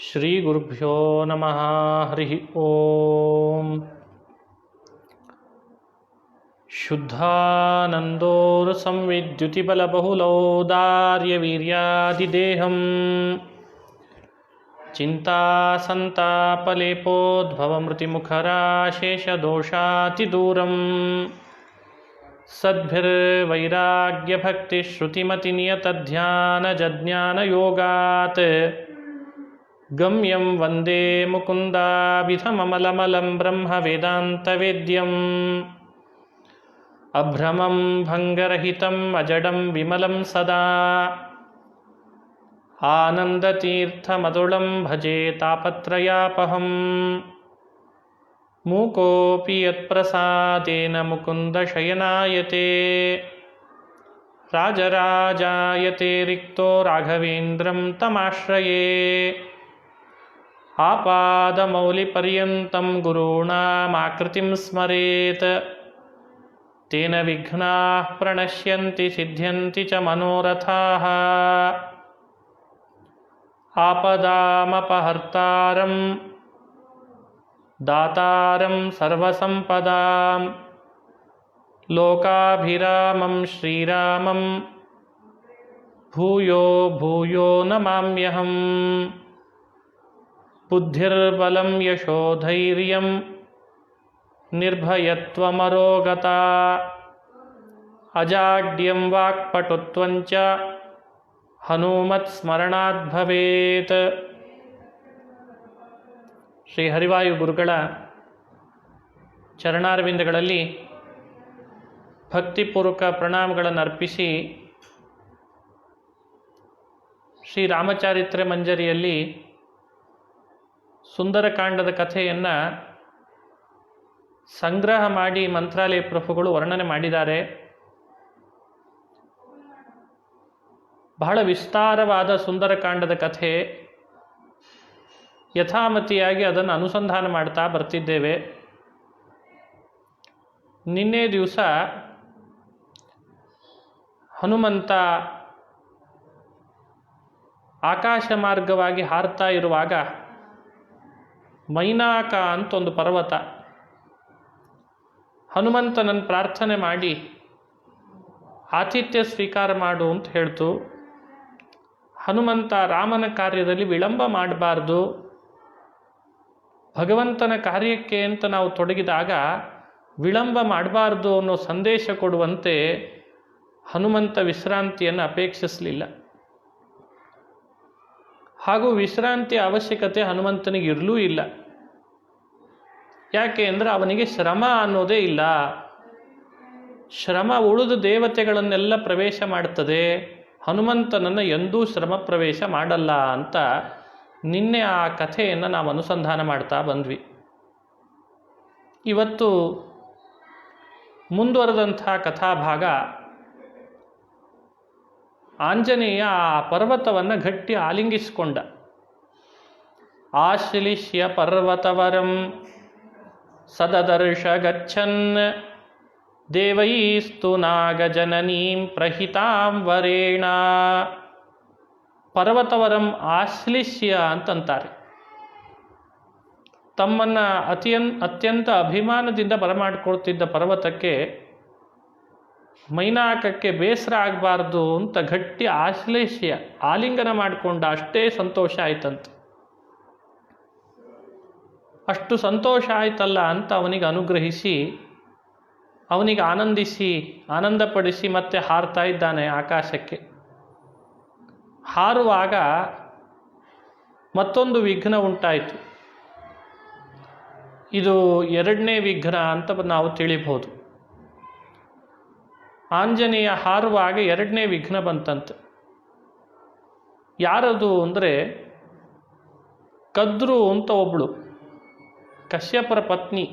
ಶ್ರೀಗುರುಭ್ಯೋ ನಮಃ. ಹರಿ ಓಂ. ಶುದ್ಧಾನಂದೋರು ಸಂವಿದ್ಯುತಿಬಲಬಹುಲೌದಾರ್ಯವೀರ್ಯಾದಿದೇಹಂ ಚಿಂತಾಸಂತಾಪಲೇಪೋದ್ಭವಮೃತಿಮುಖರಾಶೇಷದೋಷಾತಿದೂರಂ ಸದ್ಭಿರ್ವೈರಾಗ್ಯಭಕ್ತಿಶ್ರುತಿಮತಿನಿಯತಧ್ಯಾನಜಜ್ಞಾನಯೋಗಾತ್ ಗಮ್ಯಂ ವಂದೇ ಮುಕುಂದಾಭಿಧಮಮಲಮಲಂ ಬ್ರಹ್ಮವೇದಾಂತವೇದ್ಯಂ ಅಭ್ರಮಂ ಭಂಗರಹಿತಂ ಅಜಡಂ ವಿಮಲಂ ಸದಾ ಆನಂದತೀರ್ಥಮತುಳಂ ಭಜೆ ತಾಪತ್ರಯಾಪಹಂ ಮೂಕೋಪಿ ಯತ್ಪ್ರಸಾದೇನ ಮುಕುಂದಶಯನಾಯತೆ ರಾಜರಾಜಾಯತೆ ರಿಕ್ತೋ ರಾಘವೇಂದ್ರಂ ತಮಾಶ್ರಯೇ ಆಪಾದಮೌಲಿಪರ್ಯಂತಂ ಗುರುಣಾಮಾಕೃತಿಂ ಸ್ಮರೇತ್ ತೇನ ವಿಘ್ನಾಃ ಪ್ರಣಶ್ಯಂತಿ ಸಿದ್ಧ್ಯಂತಿ ಚ ಮನೋರಥಾಃ. ಆಪದಾಮಪಹರ್ತಾರಂ ದಾತಾರಂ ಸರ್ವಸಂಪದಾಂ ಲೋಕಾಭಿರಾಮಂ ಶ್ರೀರಾಮಂ ಭೂಯೋ ಭೂಯೋ ನಮಾಮ್ಯಹಂ. ಬುದ್ಧಿರ್ಬಲಂ ಯಶೋಧೈರ್ಯಂ ನಿರ್ಭಯತ್ವಮರೋಗತಾ ಅಜಾಡ್ಯಂ ವಾಕ್ಪಟುತ್ವಂಚ ಹನುಮತ್ ಸ್ಮರಣಾತ್ ಭವೇತ್. ಶ್ರೀ ಹರಿವಾಯು ಗುರುಗಳ ಚರಣಾರವಿಂದಗಳಲ್ಲಿ ಭಕ್ತಿಪೂರ್ವಕ ಪ್ರಣಾಮಗಳನ್ನು ಅರ್ಪಿಸಿ ಶ್ರೀರಾಮಚಾರಿತ್ರ್ಯ ಮಂಜರಿಯಲ್ಲಿ ಸುಂದರಕಾಂಡದ ಕಥೆಯನ್ನು ಸಂಗ್ರಹ ಮಾಡಿ ಮಂತ್ರಾಲಯ ಪ್ರಭುಗಳು ವರ್ಣನೆ ಮಾಡಿದ್ದಾರೆ. ಬಹಳ ವಿಸ್ತಾರವಾದ ಸುಂದರಕಾಂಡದ ಕಥೆ. ಯಥಾಮತಿಯಾಗಿ ಅದನ್ನು ಅನುಸಂಧಾನ ಮಾಡ್ತಾ ಬರ್ತಿದ್ದೇವೆ. ನಿನ್ನೆ ದಿವಸ ಹನುಮಂತ ಆಕಾಶ ಮಾರ್ಗವಾಗಿ ಹಾರ್ತಾ ಇರುವಾಗ ಮೈನಾಕ ಅಂತ ಒಂದು ಪರ್ವತ ಹನುಮಂತನನ್ನು ಪ್ರಾರ್ಥನೆ ಮಾಡಿ ಆತಿಥ್ಯ ಸ್ವೀಕಾರ ಮಾಡು ಅಂತ ಹೇಳ್ತು. ಹನುಮಂತ ರಾಮನ ಕಾರ್ಯದಲ್ಲಿ ವಿಳಂಬ ಮಾಡಬಾರ್ದು, ಭಗವಂತನ ಕಾರ್ಯಕ್ಕೆ ಅಂತ ನಾವು ತೊಡಗಿದಾಗ ವಿಳಂಬ ಮಾಡಬಾರ್ದು ಅನ್ನೋ ಸಂದೇಶ ಕೊಡುವಂತೆ ಹನುಮಂತ ವಿಶ್ರಾಂತಿಯನ್ನು ಅಪೇಕ್ಷಿಸಲಿಲ್ಲ. ಹಾಗೂ ವಿಶ್ರಾಂತಿಯ ಅವಶ್ಯಕತೆ ಹನುಮಂತನಿಗೆ ಇರಲೂ ಇಲ್ಲ. ಯಾಕೆ ಅಂದರೆ ಅವನಿಗೆ ಶ್ರಮ ಅನ್ನೋದೇ ಇಲ್ಲ. ಶ್ರಮ ಉಳಿದು ದೇವತೆಗಳನ್ನೆಲ್ಲ ಪ್ರವೇಶ ಮಾಡ್ತದೆ, ಹನುಮಂತನನ್ನು ಎಂದೂ ಶ್ರಮ ಪ್ರವೇಶ ಮಾಡಲ್ಲ ಅಂತ ನಿನ್ನೆ ಆ ಕಥೆಯನ್ನು ನಾವು ಅನುಸಂಧಾನ ಮಾಡ್ತಾ ಬಂದ್ವಿ. ಇವತ್ತು ಮುಂದುವರೆದಂಥ ಕಥಾಭಾಗ ಆಂಜನೇಯ ಆ ಪರ್ವತವನ್ನು ಗಟ್ಟಿ ಆಲಿಂಗಿಸಿಕೊಂಡ. ಆಶ್ಲಿಷ್ಯ ಪರ್ವತವರಂ ಸದದರ್ಶ ಗಚ್ಚನ್ ದೇವೈಸ್ತು ನಾಗಜನನೀಂ ಪ್ರಹಿತಾಂ ವರೇಣ. ಪರ್ವತವರಂ ಆಶ್ಲಿಷ್ಯ ಅಂತಂತಾರೆ. ತಮ್ಮನ್ನು ಅತ್ಯಂತ ಅಭಿಮಾನದಿಂದ ಬರಮಾಡಿಕೊಳ್ತಿದ್ದ ಪರ್ವತಕ್ಕೆ, ಮೈನಾಕಕ್ಕೆ ಬೇಸರ ಆಗಬಾರ್ದು ಅಂತ ಗಟ್ಟಿ ಆಶ್ಲೇಷ್ಯ ಆಲಿಂಗನ ಮಾಡಿಕೊಂಡ. ಅಷ್ಟೇ ಸಂತೋಷ ಆಯ್ತಂತೆ. ಅಷ್ಟು ಸಂತೋಷ ಆಯ್ತಲ್ಲ ಅಂತ ಅವನಿಗೆ ಅನುಗ್ರಹಿಸಿ, ಅವನಿಗೆ ಆನಂದಪಡಿಸಿ ಮತ್ತೆ ಹಾರ್ತಾ ಇದ್ದಾನೆ ಆಕಾಶಕ್ಕೆ. ಹಾರುವಾಗ ಮತ್ತೊಂದು ವಿಘ್ನ ಉಂಟಾಯಿತು. ಇದು ಎರಡನೇ ವಿಘ್ನ ಅಂತ ನಾವು ತಿಳಿಬಹುದು. ಆಂಜನೇಯ ಹಾರುವಾಗ ಎರಡನೇ ವಿಘ್ನ ಬಂತಂತೆ. ಯಾರದು ಅಂದರೆ ಕದ್ರು ಅಂತ ಒಬ್ಬಳು ಕಶ್ಯಪರ ಪತ್ನಿ.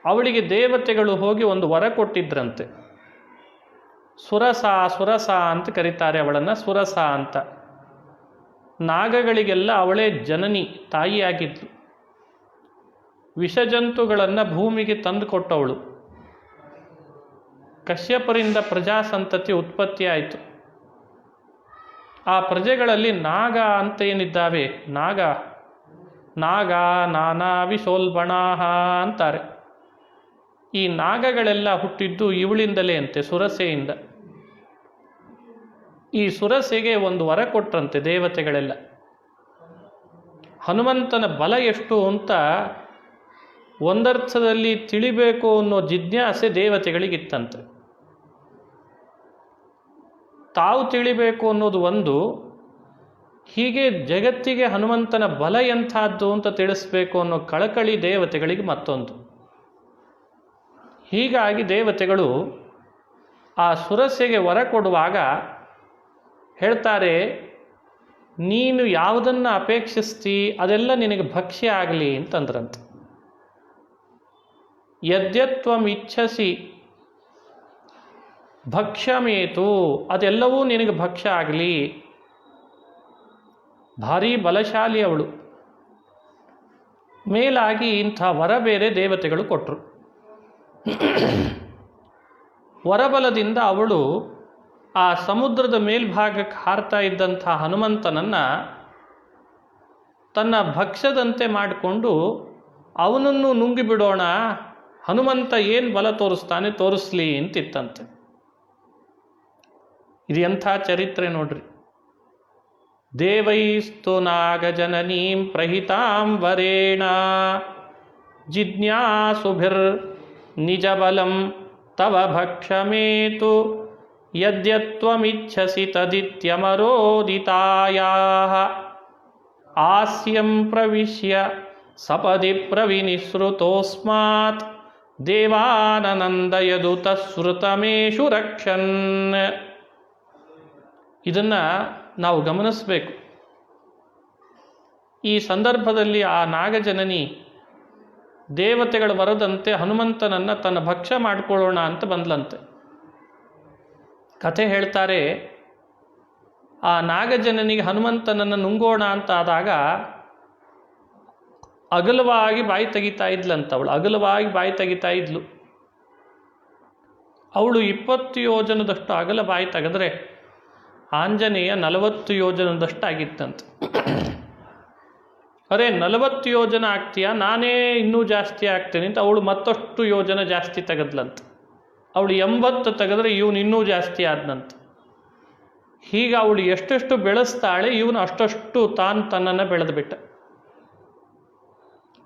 ಅವಳಿಗೆ ದೇವತೆಗಳು ಹೋಗಿ ಒಂದು ವರ ಕೊಟ್ಟಿದ್ರಂತೆ. ಸುರಸ ಅಂತ ಕರೀತಾರೆ ಅವಳನ್ನು, ಸುರಸ ಅಂತ. ನಾಗಗಳಿಗೆಲ್ಲ ಅವಳೇ ಜನನಿ, ತಾಯಿಯಾಗಿದ್ಲು. ವಿಷಜಂತುಗಳನ್ನು ಭೂಮಿಗೆ ತಂದು ಕೊಟ್ಟವಳು. ಕಶ್ಯಪರಿಂದ ಪ್ರಜಾಸಂತತಿ ಉತ್ಪತ್ತಿ ಆಯಿತು. ಆ ಪ್ರಜೆಗಳಲ್ಲಿ ನಾಗ ಅಂತ ಏನಿದ್ದಾವೆ, ನಾಗ ನಾನಾ ವಿಶೋಲ್ಬಣಾಹ ಅಂತಾರೆ. ಈ ನಾಗಗಳೆಲ್ಲ ಹುಟ್ಟಿದ್ದು ಇವಳಿಂದಲೇ ಅಂತೆ, ಸುರಸೆಯಿಂದ. ಈ ಸುರಸೆಗೆ ಒಂದು ವರ ಕೊಟ್ರಂತೆ ದೇವತೆಗಳೆಲ್ಲ. ಹನುಮಂತನ ಬಲ ಎಷ್ಟು ಅಂತ ಒಂದರ್ಥದಲ್ಲಿ ತಿಳಿಬೇಕು ಅನ್ನೋ ಜಿಜ್ಞಾಸೆ ದೇವತೆಗಳಿಗಿತ್ತಂತೆ. ತಾವು ತಿಳಿಬೇಕು ಅನ್ನೋದು ಒಂದು, ಹೀಗೆ ಜಗತ್ತಿಗೆ ಹನುಮಂತನ ಬಲ ಎಂಥದ್ದು ಅಂತ ತಿಳಿಸ್ಬೇಕು ಅನ್ನೋ ಕಳಕಳಿ ದೇವತೆಗಳಿಗೆ ಮತ್ತೊಂದು. ಹೀಗಾಗಿ ದೇವತೆಗಳು ಆ ಸುರಸೆಗೆ ವರ ಕೊಡುವಾಗ ಹೇಳ್ತಾರೆ, ನೀನು ಯಾವುದನ್ನು ಅಪೇಕ್ಷಿಸ್ತಿ ಅದೆಲ್ಲ ನಿನಗೆ ಭಕ್ಷ್ಯ ಆಗಲಿ ಅಂತಂದ್ರಂತೆ. ಯದ್ಯತ್ವಂ ಇಚ್ಛಸಿ ಭಕ್ಷ್ಯಮೇತು, ಅದೆಲ್ಲವೂ ನಿನಗೆ ಭಕ್ಷ್ಯ ಆಗಲಿ. ಭಾರೀ ಬಲಶಾಲಿ ಅವಳು. ಮೇಲಾಗಿ ಇಂಥ ವರ ಬೇರೆ ದೇವತೆಗಳು ಕೊಟ್ಟರು. ವರಬಲದಿಂದ ಅವಳು ಆ ಸಮುದ್ರದ ಮೇಲ್ಭಾಗಕ್ಕೆ ಹಾರ್ತಾ ಇದ್ದಂಥ ಹನುಮಂತನನ್ನು ತನ್ನ ಭಕ್ಷ್ಯದಂತೆ ಮಾಡಿಕೊಂಡು ಅವನನ್ನು ನುಂಗಿಬಿಡೋಣ, ಹನುಮಂತ ಏನು ಬಲ ತೋರಿಸ್ತಾನೆ ತೋರಿಸ್ಲಿ ಅಂತಿತ್ತಂತೆ. ಇದು ಎಂಥ ಚರಿತ್ರೆ ನೋಡ್ರಿ. ದೇವೈಸ್ತು ನಾಗಜನನೀಂ ಪ್ರಹಿತಾಂ ವರೇಣ ಜಿಜ್ಞಾಸುಭಿರ್ ನಿಜಬಲಂ ತವ ಭಕ್ಷಮೇತು ಯದ್ಯತ್ವಮಿಚ್ಛಸಿ ತದಿತ್ಯಮರೋದಿತಾಯಾಃ ಆಸ್ಯಂ ಪ್ರವಿಶ್ಯ ಸಪದಿ ಪ್ರವಿನಿಸೃತೋಸ್ಮಾತ್ ದೇವಾನನಂದಯದು ತಸ್ಸೃತಮೇಷು ರಕ್ಷನ್. ಇದನ್ನು ನಾವು ಗಮನಿಸಬೇಕು. ಈ ಸಂದರ್ಭದಲ್ಲಿ ಆ ನಾಗಜನನಿ ದೇವತೆಗಳು ಬರದಂತೆ ಹನುಮಂತನನ್ನು ತನ್ನ ಭಕ್ಷ್ಯ ಮಾಡಿಕೊಳ್ಳೋಣ ಅಂತ ಬಂದ್ಲಂತೆ. ಕಥೆ ಹೇಳ್ತಾರೆ, ಆ ನಾಗಜನನಿಗೆ ಹನುಮಂತನನ್ನು ನುಂಗೋಣ ಅಂತ ಆದಾಗ ಅಗಲವಾಗಿ ಬಾಯಿ ತೆಗಿತಾ ಇದ್ಲಂತ. ಅವಳು ಅಗಲವಾಗಿ ಬಾಯಿ ತೆಗಿತಾ ಇದ್ಲು. ಅವಳು 20 ಯೋಜನದಷ್ಟು ಅಗಲ ಬಾಯಿ ತೆಗೆದ್ರೆ ಆಂಜನೇಯ 40 ಯೋಜನದಷ್ಟು ಆಗಿತ್ತಂತೆ. ಅರೆ 40 ಯೋಜನ ಆಗ್ತೀಯಾ, ನಾನೇ ಇನ್ನೂ ಜಾಸ್ತಿ ಆಗ್ತೇನೆ ಅಂತ ಅವಳು ಮತ್ತಷ್ಟು ಯೋಜನ ಜಾಸ್ತಿ ತೆಗೆದ್ಲಂತೆ. ಅವಳು 80 ತೆಗೆದ್ರೆ ಇವನು ಇನ್ನೂ ಜಾಸ್ತಿ ಆದನಂತೆ. ಹೀಗೆ ಅವಳು ಎಷ್ಟೆಷ್ಟು ಬೆಳೆಸ್ತಾಳೆ ಇವನು ಅಷ್ಟಷ್ಟು ತನ್ನನ್ನು ಬೆಳೆದುಬಿಟ್ಟ.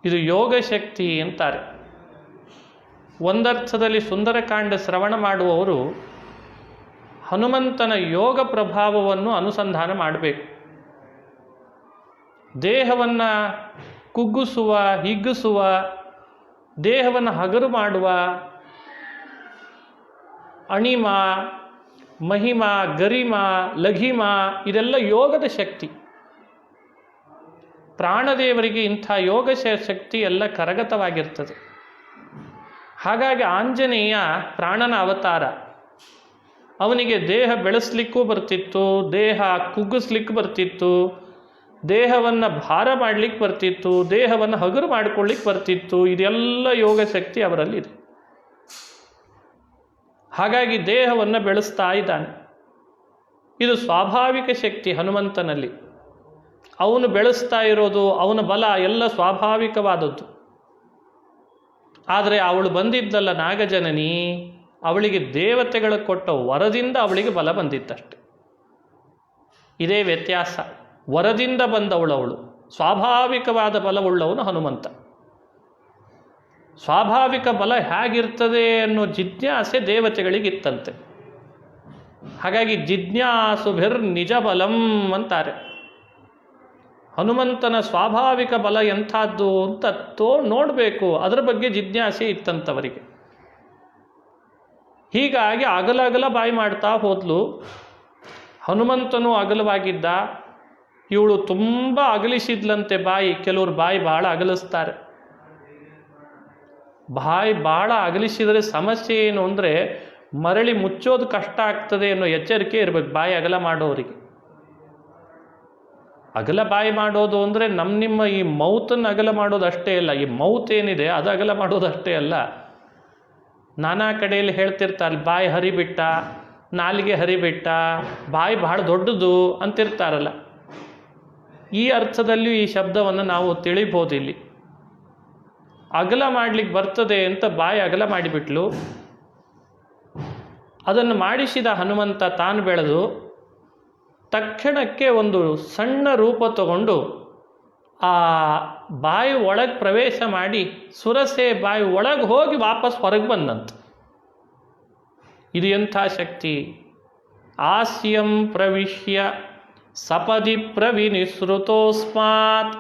ಇದು ಯೋಗ ಶಕ್ತಿ ಅಂತಾರೆ. ಒಂದರ್ಥದಲ್ಲಿ ಸುಂದರಕಾಂಡ ಶ್ರವಣ ಮಾಡುವವರು ಹನುಮಂತನ ಯೋಗ ಪ್ರಭಾವವನ್ನು ಅನುಸಂಧಾನ ಮಾಡಬೇಕು. ದೇಹವನ್ನು ಕುಗ್ಗಿಸುವ, ಹಿಗ್ಗಿಸುವ, ದೇಹವನ್ನು ಹಗರು ಮಾಡುವ ಅಣಿಮ, ಮಹಿಮ, ಗರಿಮ, ಲಘಿಮ ಇದೆಲ್ಲ ಯೋಗದ ಶಕ್ತಿ. ಪ್ರಾಣದೇವರಿಗೆ ಇಂಥ ಯೋಗ ಶಕ್ತಿ ಎಲ್ಲ ಕರಗತವಾಗಿರ್ತದೆ. ಹಾಗಾಗಿ ಆಂಜನೇಯ ಪ್ರಾಣನ ಅವತಾರ. ಅವನಿಗೆ ದೇಹ ಬೆಳೆಸಲಿಕ್ಕೂ ಬರ್ತಿತ್ತು, ದೇಹ ಕುಗ್ಗಿಸ್ಲಿಕ್ಕೆ ಬರ್ತಿತ್ತು, ದೇಹವನ್ನು ಭಾರ ಮಾಡಲಿಕ್ಕೆ ಬರ್ತಿತ್ತು, ದೇಹವನ್ನು ಹಗುರು ಮಾಡಿಕೊಳ್ಳಿಕ್ಕೆ ಬರ್ತಿತ್ತು. ಇದೆಲ್ಲ ಯೋಗ ಶಕ್ತಿ ಅವರಲ್ಲಿದೆ. ಹಾಗಾಗಿ ದೇಹವನ್ನು ಬೆಳೆಸ್ತಾ ಇದ್ದಾನೆ. ಇದು ಸ್ವಾಭಾವಿಕ ಶಕ್ತಿ ಹನುಮಂತನಲ್ಲಿ. ಅವನು ಬೆಳೆಸ್ತಾ ಇರೋದು, ಅವನ ಬಲ ಎಲ್ಲ ಸ್ವಾಭಾವಿಕವಾದದ್ದು. ಆದರೆ ಅವಳು ಬಂದಿದ್ದಲ್ಲ ನಾಗಜನನಿ, ಅವಳಿಗೆ ದೇವತೆಗಳು ಕೊಟ್ಟ ವರದಿಂದ ಅವಳಿಗೆ ಬಲ ಬಂದಿತ್ತಷ್ಟೆ. ಇದೇ ವ್ಯತ್ಯಾಸ. ವರದಿಂದ ಬಂದವಳು, ಸ್ವಾಭಾವಿಕವಾದ ಬಲವುಳ್ಳವನು ಹನುಮಂತ. ಸ್ವಾಭಾವಿಕ ಬಲ ಹೇಗಿರ್ತದೆ ಅನ್ನೋ ಜಿಜ್ಞಾಸೆ ದೇವತೆಗಳಿಗಿತ್ತಂತೆ. ಹಾಗಾಗಿ ಜಿಜ್ಞಾಸುಭಿರ್ ನಿಜ ಬಲಂ ಅಂತಾರೆ. ಹನುಮಂತನ ಸ್ವಾಭಾವಿಕ ಬಲ ಎಂಥದ್ದು ಅಂತ ನೋಡಬೇಕು, ಅದರ ಬಗ್ಗೆ ಜಿಜ್ಞಾಸೆ ಇತ್ತಂತವರಿಗೆ. ಹೀಗಾಗಿ ಅಗಲ ಬಾಯಿ ಮಾಡ್ತಾ ಹೋದ್ಲು. ಹನುಮಂತನು ಅಗಲವಾಗಿದ್ದ, ಇವಳು ತುಂಬ ಅಗಲಿಸಿದ್ಲಂತೆ ಬಾಯಿ. ಕೆಲವರು ಬಾಯಿ ಭಾಳ ಅಗಲಿಸ್ತಾರೆ. ಬಾಯಿ ಭಾಳ ಅಗಲಿಸಿದರೆ ಸಮಸ್ಯೆ ಏನು ಅಂದರೆ ಮರಳಿ ಮುಚ್ಚೋದು ಕಷ್ಟ ಆಗ್ತದೆ ಅನ್ನೋ ಎಚ್ಚರಿಕೆ ಇರಬೇಕು ಬಾಯಿ ಅಗಲ ಮಾಡೋರಿಗೆ. ಅಗಲ ಬಾಯಿ ಮಾಡೋದು ಅಂದರೆ ನಿಮ್ಮ ಈ ಮೌತನ್ನು ಅಗಲ ಮಾಡೋದು ಅಷ್ಟೇ ಅಲ್ಲ. ಈ ಮೌತ್ ಏನಿದೆ ಅದು ಅಗಲ ಮಾಡೋದು ಅಷ್ಟೇ ಅಲ್ಲ. ನಾನಾ ಕಡೆಯಲ್ಲಿ ಹೇಳ್ತಿರ್ತಾರೆ, ಬಾಯಿ ಹರಿಬಿಟ್ಟ, ನಾಲಿಗೆ ಹರಿಬಿಟ್ಟ, ಬಾಯಿ ಬಹಳ ದೊಡ್ಡದು ಅಂತಿರ್ತಾರಲ್ಲ. ಈ ಅರ್ಥದಲ್ಲಿಯೂ ಈ ಶಬ್ದವನ್ನು ನಾವು ತಿಳಿಬೋದು. ಇಲ್ಲಿ ಅಗಲ ಮಾಡಲಿಕ್ಕೆ ಬರ್ತದೆ ಅಂತ ಬಾಯಿ ಅಗಲ ಮಾಡಿಬಿಟ್ಲು. ಅದನ್ನು ಮಾಡಿಸಿದ ಹನುಮಂತ ತಾನು ಬೆಳೆದು ತಕ್ಷಣಕ್ಕೆ ಒಂದು ಸಣ್ಣ ರೂಪ ತಗೊಂಡು ಆ ಬಾಯಿ ಒಳಗೆ ಪ್ರವೇಶ ಮಾಡಿ ಸುರಸೆ ಬಾಯಿ ಒಳಗೆ ಹೋಗಿ ವಾಪಸ್ ಹೊರಗೆ ಬಂದಂತೆ. ಇದು ಎಂಥ ಶಕ್ತಿ! ಆಸ್ಯಂ ಪ್ರವಿಶ್ಯ ಸಪದಿ ಪ್ರವಿನಿಸೃತೋಸ್ಮಾತ್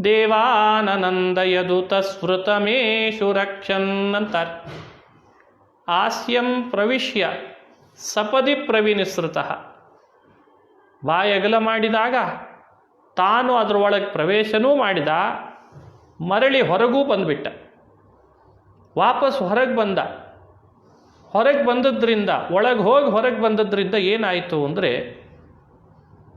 ದೇವಾನಂದಯದುತ ಸ್ಮೃತಮೇಶು ರಕ್ಷನ್ ಅಂತಾರೆ. ಆಸ್ಯಂ ಪ್ರವಿಶ್ಯ ಸಪದಿ ಪ್ರವಿನಿಸೃತಃ, ಬಾಯಿ ಅಗಲ ಮಾಡಿದಾಗ ತಾನು ಅದರೊಳಗೆ ಪ್ರವೇಶನೂ ಮಾಡಿದ, ಮರಳಿ ಹೊರಗೂ ಬಂದುಬಿಟ್ಟ, ವಾಪಸ್ ಹೊರಗೆ ಬಂದ. ಹೊರಗೆ ಬಂದದ್ರಿಂದ, ಒಳಗೆ ಹೋಗಿ ಹೊರಗೆ ಬಂದದ್ರಿಂದ ಏನಾಯಿತು ಅಂದರೆ,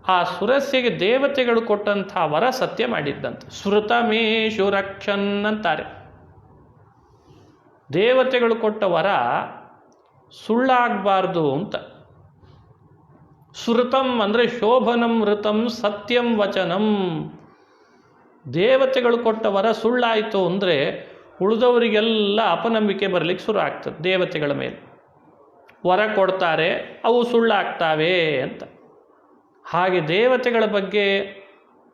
ಆ ಸುರಸ್ಯೆಗೆ ದೇವತೆಗಳು ಕೊಟ್ಟಂಥ ವರ ಸತ್ಯ ಮಾಡಿದ್ದಂತೆ. ಶ್ರುತಮೇಶು ರಕ್ಷನ್ ಅಂತಾರೆ. ದೇವತೆಗಳು ಕೊಟ್ಟ ವರ ಸುಳ್ಳಾಗಬಾರ್ದು ಅಂತ. ಶ್ರುತಂ ಅಂದರೆ ಶೋಭನಂ ಋತಂ ಸತ್ಯಂ ವಚನಂ. ದೇವತೆಗಳು ಕೊಟ್ಟ ವರ ಸುಳ್ಳಾಯಿತು ಅಂದರೆ ಉಳಿದವರಿಗೆಲ್ಲ ಅಪನಂಬಿಕೆ ಬರಲಿಕ್ಕೆ ಶುರು ಆಗ್ತದೆ ದೇವತೆಗಳ ಮೇಲೆ. ವರ ಕೊಡ್ತಾರೆ, ಅವು ಸುಳ್ಳಾಗ್ತಾವೆ ಅಂತ. ಹಾಗೆ ದೇವತೆಗಳ ಬಗ್ಗೆ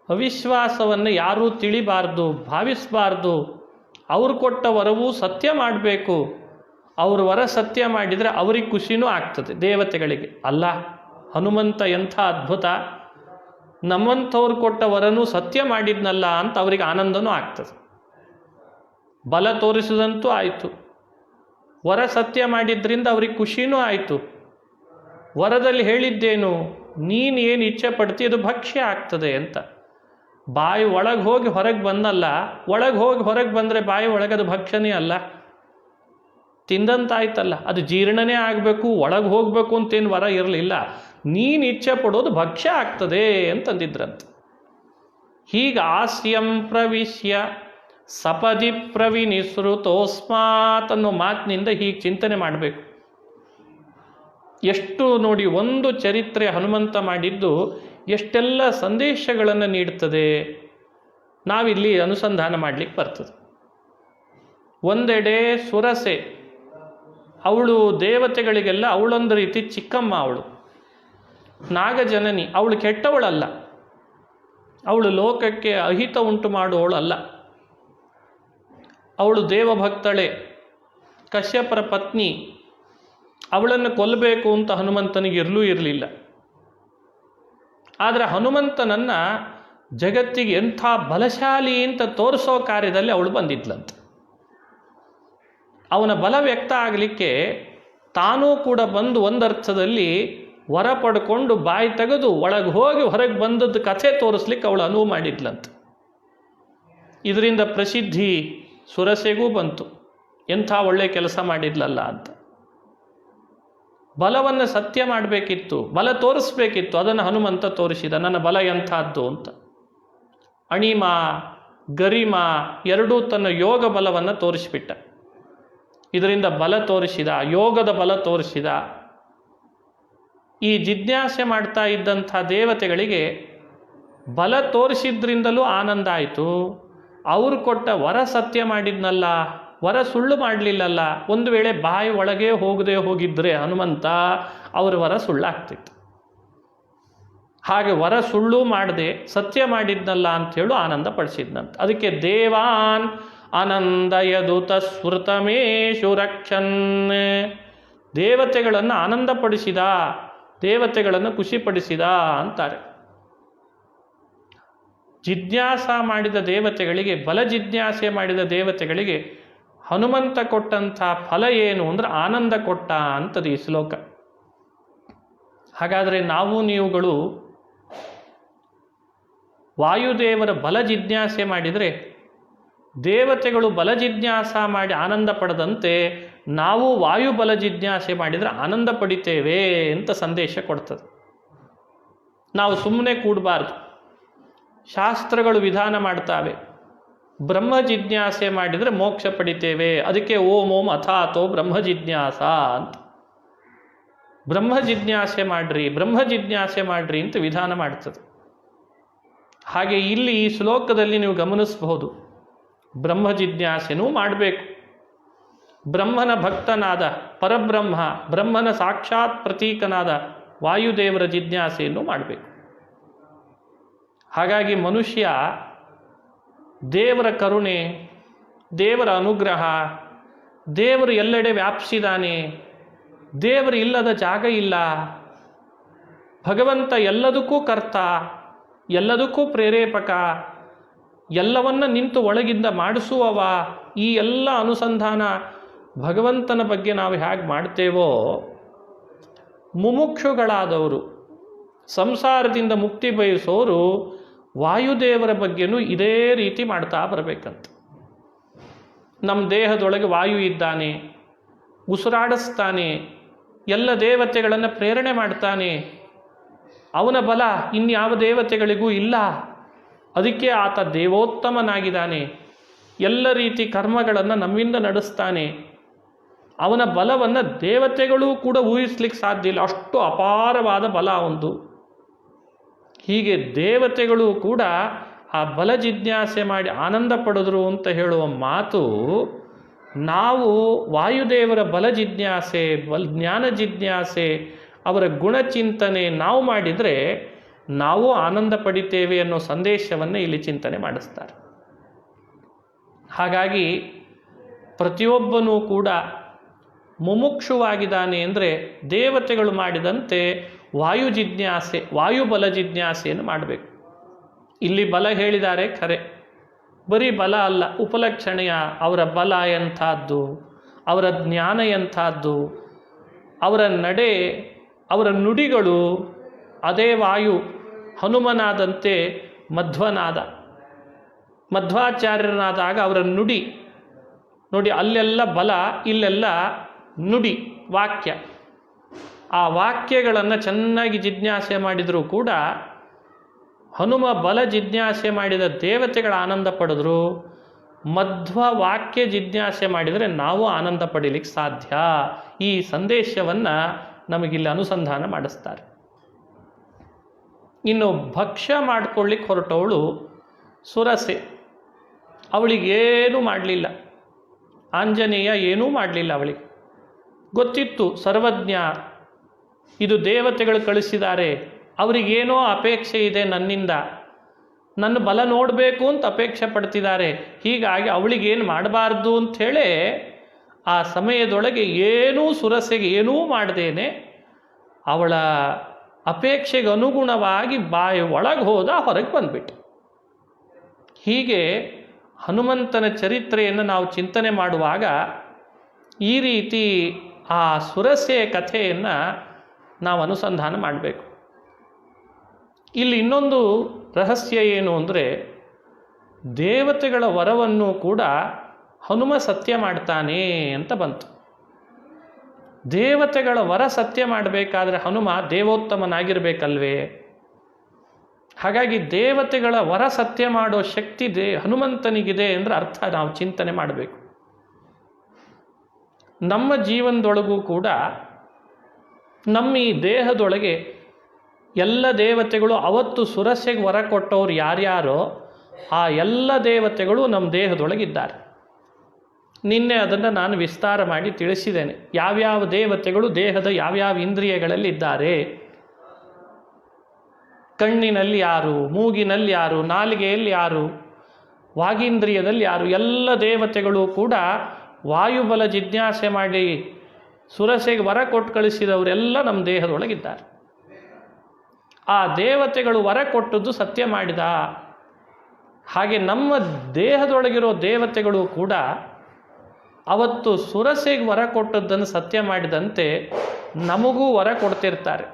ಅವಿಶ್ವಾಸವನ್ನು ಯಾರೂ ತಿಳಿಬಾರ್ದು, ಭಾವಿಸಬಾರ್ದು. ಅವರು ಕೊಟ್ಟ ವರವೂ ಸತ್ಯ ಮಾಡಬೇಕು. ಅವ್ರ ವರ ಸತ್ಯ ಮಾಡಿದರೆ ಅವ್ರಿಗೆ ಖುಷಿನೂ ಆಗ್ತದೆ ದೇವತೆಗಳಿಗೆ. ಅಲ್ಲ, ಹನುಮಂತ ಎಂಥ ಅದ್ಭುತ, ನಮ್ಮಂಥವ್ರು ಕೊಟ್ಟ ವರನೂ ಸತ್ಯ ಮಾಡಿದ್ನಲ್ಲ ಅಂತ ಅವ್ರಿಗೆ ಆನಂದನೂ ಆಗ್ತದೆ. ಬಲ ತೋರಿಸಿದಂತೂ ಆಯಿತು, ವರ ಸತ್ಯ ಮಾಡಿದ್ರಿಂದ ಅವ್ರಿಗೆ ಖುಷಿನೂ ಆಯಿತು. ವರದಲ್ಲಿ ಹೇಳಿದ್ದೇನು, ನೀನು ಏನು ಇಚ್ಛೆ ಪಡ್ತಿ ಅದು ಭಕ್ಷ್ಯ ಆಗ್ತದೆ ಅಂತ. ಬಾಯಿ ಒಳಗೆ ಹೋಗಿ ಹೊರಗೆ ಬಂದಲ್ಲ, ಒಳಗೆ ಹೋಗಿ ಹೊರಗೆ ಬಂದರೆ ಬಾಯಿ ಒಳಗೆ ಅದು ಭಕ್ಷ್ಯನೇ ಅಲ್ಲ, ತಿಂದಂತಾಯ್ತಲ್ಲ. ಅದು ಜೀರ್ಣನೇ ಆಗಬೇಕು, ಒಳಗೆ ಹೋಗಬೇಕು ಅಂತೇನು ವರ ಇರಲಿಲ್ಲ. ನೀನು ಇಚ್ಛೆ ಪಡೋದು ಭಕ್ಷ್ಯ ಆಗ್ತದೆ ಅಂತಂದಿದ್ರಂತೆ. ಹೀಗೆ ಆಸ್ಯಂ ಪ್ರವಿಶ್ಯ ಸಪದಿ ಪ್ರವಿನಿಸೃತೋಸ್ಮಾತ್ ಅನ್ನೋ ಮಾತಿನಿಂದ ಹೀಗೆ ಚಿಂತನೆ ಮಾಡಬೇಕು. ಎಷ್ಟು ನೋಡಿ, ಒಂದು ಚರಿತ್ರೆ ಹನುಮಂತ ಮಾಡಿದ್ದು ಎಷ್ಟೆಲ್ಲ ಸಂದೇಶಗಳನ್ನು ನೀಡ್ತದೆ, ನಾವಿಲ್ಲಿ ಅನುಸಂಧಾನ ಮಾಡಲಿಕ್ಕೆ ಬರ್ತದೆ. ಒಂದೆಡೆ ಸುರಸೆ, ಅವಳು ದೇವತೆಗಳಿಗೆಲ್ಲ ಅವಳೊಂದು ರೀತಿ ಚಿಕ್ಕಮ್ಮ. ಅವಳು ನಾಗಜನನಿ, ಅವಳು ಕೆಟ್ಟವಳಲ್ಲ, ಅವಳು ಲೋಕಕ್ಕೆ ಅಹಿತ ಉಂಟು ಮಾಡುವವಳಲ್ಲ. ಅವಳು ದೇವಭಕ್ತಳೆ, ಕಶ್ಯಪರ ಪತ್ನಿ. ಅವಳನ್ನು ಕೊಲ್ಲಬೇಕು ಅಂತ ಹನುಮಂತನಿಗೆ ಇರಲಿಲ್ಲ. ಆದರೆ ಹನುಮಂತನನ್ನು ಜಗತ್ತಿಗೆ ಎಂಥ ಬಲಶಾಲಿ ಅಂತ ತೋರಿಸೋ ಕಾರ್ಯದಲ್ಲಿ ಅವಳು ಬಂದಿದ್ಲಂತೆ. ಅವನ ಬಲ ವ್ಯಕ್ತ ಆಗಲಿಕ್ಕೆ ತಾನೂ ಕೂಡ ಬಂದು ಒಂದರ್ಥದಲ್ಲಿ ವರ ಪಡ್ಕೊಂಡು ಬಾಯಿ ತೆಗೆದು ಒಳಗೆ ಹೋಗಿ ಹೊರಗೆ ಬಂದದ್ದು ಕಥೆ ತೋರಿಸ್ಲಿಕ್ಕೆ ಅವಳು ಅನುವು ಮಾಡಿದ್ಲಂತೆ. ಇದರಿಂದ ಪ್ರಸಿದ್ಧಿ ಸುರಸೆಗೂ ಬಂತು, ಎಂಥ ಒಳ್ಳೆ ಕೆಲಸ ಮಾಡಿದ್ಲಲ್ಲ ಅಂತ. ಬಲವನ್ನು ಸತ್ಯ ಮಾಡಬೇಕಿತ್ತು, ಬಲ ತೋರಿಸ್ಬೇಕಿತ್ತು, ಅದನ್ನು ಹನುಮಂತ ತೋರಿಸಿದ, ನನ್ನ ಬಲ ಎಂಥದ್ದು ಅಂತ. ಅಣಿಮ ಗರಿಮ ಎರಡೂ ತನ್ನ ಯೋಗ ಬಲವನ್ನು ತೋರಿಸಿಬಿಟ್ಟ. ಇದರಿಂದ ಬಲ ತೋರಿಸಿದ, ಯೋಗದ ಬಲ ತೋರಿಸಿದ. ಈ ಜಿಜ್ಞಾಸೆ ಮಾಡ್ತಾ ಇದ್ದಂಥ ದೇವತೆಗಳಿಗೆ ಬಲ ತೋರಿಸಿದ್ರಿಂದಲೂ ಆನಂದ ಆಯಿತು. ಅವರು ಕೊಟ್ಟ ವರ ಸತ್ಯ ಮಾಡಿದ್ನಲ್ಲ, ವರ ಸುಳ್ಳು ಮಾಡಲಿಲ್ಲಲ್ಲ. ಒಂದು ವೇಳೆ ಬಾಯಿ ಒಳಗೆ ಹೋಗದೆ ಹೋಗಿದ್ರೆ ಹನುಮಂತ, ಅವರ ವರ ಸುಳ್ಳಾಗ್ತಿತ್ತು. ಹಾಗೆ ವರ ಸುಳ್ಳು ಮಾಡದೆ ಸತ್ಯ ಮಾಡಿದ್ನಲ್ಲ ಅಂಥೇಳು ಆನಂದ ಪಡಿಸಿದ್ನಂತ. ಅದಕ್ಕೆ ದೇವಾನ್ ಆನಂದಯದುತ ಸ್ಮೃತಮೇಶು ರಕ್ಷನ್, ದೇವತೆಗಳನ್ನು ಆನಂದಪಡಿಸಿದ, ದೇವತೆಗಳನ್ನು ಖುಷಿಪಡಿಸಿದ ಅಂತಾರೆ. ಜಿಜ್ಞಾಸ ಮಾಡಿದ ದೇವತೆಗಳಿಗೆ, ಬಲ ಜಿಜ್ಞಾಸೆ ಮಾಡಿದ ದೇವತೆಗಳಿಗೆ ಹನುಮಂತ ಕೊಟ್ಟಂಥ ಫಲ ಏನು ಅಂದರೆ ಆನಂದ ಕೊಟ್ಟ ಅಂತದು ಈ ಶ್ಲೋಕ. ಹಾಗಾದರೆ ನಾವು ನೀವುಗಳು ವಾಯುದೇವರ ಬಲ ಜಿಜ್ಞಾಸೆ ಮಾಡಿದರೆ, ದೇವತೆಗಳು ಬಲ ಜಿಜ್ಞಾಸ ಮಾಡಿ ಆನಂದ ಪಡೆದಂತೆ ನಾವು ವಾಯು ಬಲ ಜಿಜ್ಞಾಸೆ ಮಾಡಿದರೆ ಆನಂದ ಪಡಿತೇವೆ ಅಂತ ಸಂದೇಶ ಕೊಡ್ತದೆ. ನಾವು ಸುಮ್ಮನೆ ಕೂಡಬಾರ್ದು. ಶಾಸ್ತ್ರಗಳು ವಿಧಾನ ಮಾಡ್ತಾವೆ, ಬ್ರಹ್ಮ ಜಿಜ್ಞಾಸೆ ಮಾಡಿದರೆ ಮೋಕ್ಷ ಪಡಿತೇವೆ. ಅದಕ್ಕೆ ಓಂ ಓಂ ಅಥಾತೋ ಬ್ರಹ್ಮ ಜಿಜ್ಞಾಸ ಅಂತ. ಬ್ರಹ್ಮ ಜಿಜ್ಞಾಸೆ ಮಾಡ್ರಿ, ಬ್ರಹ್ಮ ಜಿಜ್ಞಾಸೆ ಮಾಡ್ರಿ ಅಂತ ವಿಧಾನ ಮಾಡ್ತದೆ. ಹಾಗೆ ಇಲ್ಲಿ ಈ ಶ್ಲೋಕದಲ್ಲಿ ನೀವು ಗಮನಿಸಬಹುದು, ಬ್ರಹ್ಮ ಜಿಜ್ಞಾಸೆನೂ ಮಾಡಬೇಕು. ಬ್ರಹ್ಮನ ಭಕ್ತನಾದ ಪರಬ್ರಹ್ಮ, ಬ್ರಹ್ಮನ ಸಾಕ್ಷಾತ್ ಪ್ರತೀಕನಾದ ವಾಯುದೇವರ ಜಿಜ್ಞಾಸೆಯನ್ನು ಮಾಡಬೇಕು. ಹಾಗಾಗಿ ಮನುಷ್ಯ ದೇವರ ಕರುಣೆ, ದೇವರ ಅನುಗ್ರಹ, ದೇವರು ಎಲ್ಲೆಡೆ ವ್ಯಾಪಿಸಿದಾನೆ, ದೇವರು ಇಲ್ಲದ ಜಾಗ ಇಲ್ಲ, ಭಗವಂತ ಎಲ್ಲದಕ್ಕೂ ಕರ್ತ, ಎಲ್ಲದಕ್ಕೂ ಪ್ರೇರೇಪಕ, ಎಲ್ಲವನ್ನ ನಿಂತು ಒಳಗಿಂದ ಮಾಡಿಸುವವ, ಈ ಎಲ್ಲ ಅನುಸಂಧಾನ ಭಗವಂತನ ಬಗ್ಗೆ ನಾವು ಹೇಗೆ ಮಾಡ್ತೇವೋ, ಮುಮುಕ್ಷುಗಳಾದವರು, ಸಂಸಾರದಿಂದ ಮುಕ್ತಿ ಬಯಸೋರು ವಾಯುದೇವರ ಬಗ್ಗೆನೂ ಇದೇ ರೀತಿ ಮಾಡ್ತಾ ಬರಬೇಕಂತ. ನಮ್ಮ ದೇಹದೊಳಗೆ ವಾಯು ಇದ್ದಾನೆ, ಉಸಿರಾಡಿಸ್ತಾನೆ, ಎಲ್ಲ ದೇವತೆಗಳನ್ನು ಪ್ರೇರಣೆ ಮಾಡ್ತಾನೆ, ಅವನ ಬಲ ಇನ್ಯಾವ ದೇವತೆಗಳಿಗೂ ಇಲ್ಲ, ಅದಕ್ಕೆ ಆತ ದೇವೋತ್ತಮನಾಗಿದ್ದಾನೆ, ಎಲ್ಲ ರೀತಿ ಕರ್ಮಗಳನ್ನು ನಮ್ಮಿಂದ ನಡೆಸ್ತಾನೆ, ಅವನ ಬಲವನ್ನು ದೇವತೆಗಳೂ ಕೂಡ ಊಹಿಸ್ಲಿಕ್ಕೆ ಸಾಧ್ಯ ಇಲ್ಲ, ಅಷ್ಟು ಅಪಾರವಾದ ಬಲ ಅವನದು. ಹೀಗೆ ದೇವತೆಗಳು ಕೂಡ ಆ ಬಲ ಜಿಜ್ಞಾಸೆ ಮಾಡಿ ಆನಂದ ಪಡೆದ್ರು ಅಂತ ಹೇಳುವ ಮಾತು, ನಾವು ವಾಯುದೇವರ ಬಲ ಜಿಜ್ಞಾಸೆ, ಜ್ಞಾನ ಜಿಜ್ಞಾಸೆ, ಅವರ ಗುಣಚಿಂತನೆ ನಾವು ಮಾಡಿದರೆ ನಾವು ಆನಂದ ಪಡಿತೇವೆ ಅನ್ನೋ ಸಂದೇಶವನ್ನು ಇಲ್ಲಿ ಚಿಂತನೆ ಮಾಡಿಸ್ತಾರೆ. ಹಾಗಾಗಿ ಪ್ರತಿಯೊಬ್ಬನೂ ಕೂಡ ಮುಮುಕ್ಷುವಾಗಿದ್ದಾನೆ ಅಂದರೆ ದೇವತೆಗಳು ಮಾಡಿದಂತೆ ವಾಯು ಜಿಜ್ಞಾಸೆ, ವಾಯುಬಲ ಜಿಜ್ಞಾಸೆಯನ್ನು ಮಾಡಬೇಕು. ಇಲ್ಲಿ ಬಲ ಹೇಳಿದ್ದಾರೆ ಖರೆ, ಬರೀ ಬಲ ಅಲ್ಲ, ಉಪಲಕ್ಷಣೆಯ ಅವರ ಬಲ ಎಂಥದ್ದು, ಅವರ ಜ್ಞಾನ ಎಂಥದ್ದು, ಅವರ ನಡೆ, ಅವರ ನುಡಿಗಳು. ಅದೇ ವಾಯು ಹನುಮನಾದಂತೆ ಮಧ್ವನಾದ, ಮಧ್ವಾಚಾರ್ಯನಾದಾಗ ಅವರ ನುಡಿ ನೋಡಿ, ಅಲ್ಲೆಲ್ಲ ಬಲ, ಇಲ್ಲೆಲ್ಲ ನುಡಿ, ವಾಕ್ಯ. ಆ ವಾಕ್ಯಗಳನ್ನು ಚೆನ್ನಾಗಿ ಜಿಜ್ಞಾಸೆ ಮಾಡಿದರೂ ಕೂಡ ಹನುಮ ಬಲ ಜಿಜ್ಞಾಸೆ ಮಾಡಿದ ದೇವತೆಗಳ ಆನಂದ ಪಡೆದ್ರು, ಮಧ್ವ ವಾಕ್ಯ ಜಿಜ್ಞಾಸೆ ಮಾಡಿದರೆ ನಾವು ಆನಂದ ಪಡೀಲಿಕ್ಕೆ ಸಾಧ್ಯ. ಈ ಸಂದೇಶವನ್ನು ನಮಗಿಲ್ಲಿ ಅನುಸಂಧಾನ ಮಾಡಿಸ್ತಾರೆ. ಇನ್ನು ಭಕ್ಷ್ಯ ಮಾಡ್ಕೊಳ್ಳಿಕ್ಕೆ ಹೊರಟವಳು ಸುರಸೆ, ಅವಳಿಗೇನೂ ಮಾಡಲಿಲ್ಲ, ಆಂಜನೇಯ ಏನೂ ಮಾಡಲಿಲ್ಲ. ಅವಳಿಗೆ ಗೊತ್ತಿತ್ತು ಸರ್ವಜ್ಞ, ಇದು ದೇವತೆಗಳು ಕಳಿಸಿದ್ದಾರೆ, ಅವರಿಗೇನೋ ಅಪೇಕ್ಷೆ ಇದೆ ನನ್ನಿಂದ, ನನ್ನ ಬಲ ನೋಡಬೇಕು ಅಂತ ಅಪೇಕ್ಷೆ ಪಡ್ತಿದ್ದಾರೆ, ಹೀಗಾಗಿ ಅವಳಿಗೇನು ಮಾಡಬಾರ್ದು ಅಂಥೇಳಿ ಆ ಸಮಯದೊಳಗೆ ಏನೂ ಸುರಸೆಗೆ ಏನೂ ಮಾಡದೇನೆ ಅವಳ ಅಪೇಕ್ಷೆಗೆ ಅನುಗುಣವಾಗಿ ಬಾಯಿ ಒಳಗೆ ಹೋದ, ಹೊರಗೆ ಬಂದ್ಬಿಟ್ಟು. ಹೀಗೆ ಹನುಮಂತನ ಚರಿತ್ರೆಯನ್ನು ನಾವು ಚಿಂತನೆ ಮಾಡುವಾಗ ಈ ರೀತಿ ಆ ಸುರಸೆಯ ಕಥೆಯನ್ನು ನಾವು ಅನುಸಂಧಾನ ಮಾಡಬೇಕು. ಇಲ್ಲಿ ಇನ್ನೊಂದು ರಹಸ್ಯ ಏನು ಅಂದರೆ, ದೇವತೆಗಳ ವರವನ್ನು ಕೂಡ ಹನುಮ ಸತ್ಯ ಮಾಡ್ತಾನೆ ಅಂತ ಬಂತು. ದೇವತೆಗಳ ವರ ಸತ್ಯ ಮಾಡಬೇಕಾದ್ರೆ ಹನುಮ ದೇವೋತ್ತಮನಾಗಿರಬೇಕಲ್ವೇ? ಹಾಗಾಗಿ ದೇವತೆಗಳ ವರ ಸತ್ಯ ಮಾಡೋ ಶಕ್ತಿ ಹನುಮಂತನಿಗಿದೆ ಅಂದರೆ ಅರ್ಥ ನಾವು ಚಿಂತನೆ ಮಾಡಬೇಕು. ನಮ್ಮ ಜೀವನದೊಳಗೂ ಕೂಡ ನಮ್ಮ ಈ ದೇಹದೊಳಗೆ ಎಲ್ಲ ದೇವತೆಗಳು, ಅವತ್ತು ಸುರಸೆಗೆ ವರ ಕೊಟ್ಟವ್ರು ಯಾರ್ಯಾರೋ ಆ ಎಲ್ಲ ದೇವತೆಗಳು ನಮ್ಮ ದೇಹದೊಳಗಿದ್ದಾರೆ. ನಿನ್ನೆ ಅದನ್ನು ನಾನು ವಿಸ್ತಾರ ಮಾಡಿ ತಿಳಿಸಿದ್ದೇನೆ. ಯಾವ್ಯಾವ ದೇವತೆಗಳು ದೇಹದ ಯಾವ್ಯಾವ ಇಂದ್ರಿಯಗಳಲ್ಲಿದ್ದಾರೆ, ಕಣ್ಣಿನಲ್ಲಿ ಯಾರು, ಮೂಗಿನಲ್ಲಿ ಯಾರು, ನಾಲಿಗೆಯಲ್ಲಿ ಯಾರು, ವಾಗೀಂದ್ರಿಯದಲ್ಲಿ ಯಾರು, ಎಲ್ಲ ದೇವತೆಗಳು ಕೂಡ ವಾಯುಬಲ ಜಿಜ್ಞಾಸೆ ಮಾಡಿ ಸುರಸೆಗೆ ವರ ಕೊಟ್ಟು ಕಳಿಸಿದವರೆಲ್ಲ ನಮ್ಮ ದೇಹದೊಳಗಿದ್ದಾರೆ. ಆ ದೇವತೆಗಳು ವರ ಕೊಟ್ಟದ್ದು ಸತ್ಯ ಮಾಡಿದ ಹಾಗೆ ನಮ್ಮ ದೇಹದೊಳಗಿರೋ ದೇವತೆಗಳು ಕೂಡ ಅವತ್ತು ಸುರಸೆಗೆ ವರ ಕೊಟ್ಟದ್ದನ್ನು ಸತ್ಯ ಮಾಡಿದಂತೆ ನಮಗೂ ವರ ಕೊಡ್ತಿರ್ತಾರೆ.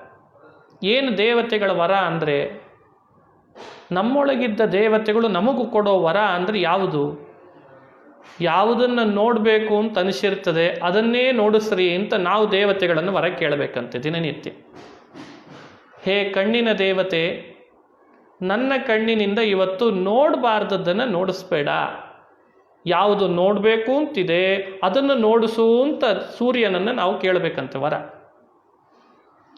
ಏನು ದೇವತೆಗಳ ವರ ಅಂದರೆ, ನಮ್ಮೊಳಗಿದ್ದ ದೇವತೆಗಳು ನಮಗೂ ಕೊಡೋ ವರ ಅಂದರೆ ಯಾವುದು? ಯಾವುದನ್ನು ನೋಡಬೇಕು ಅಂತ ಅನಿಸಿರ್ತದೆ ಅದನ್ನೇ ನೋಡಿಸ್ರಿ ಅಂತ ನಾವು ದೇವತೆಗಳನ್ನು ವರ ಕೇಳಬೇಕಂತೆ ದಿನನಿತ್ಯ. ಹೇ ಕಣ್ಣಿನ ದೇವತೆ, ನನ್ನ ಕಣ್ಣಿನಿಂದ ಇವತ್ತು ನೋಡಬಾರ್ದದ್ದನ್ನು ನೋಡಿಸ್ಬೇಡ, ಯಾವುದು ನೋಡಬೇಕು ಅಂತಿದೆ ಅದನ್ನು ನೋಡಿಸು ಅಂತ ಸೂರ್ಯನನ್ನು ನಾವು ಕೇಳಬೇಕಂತೆ ವರ.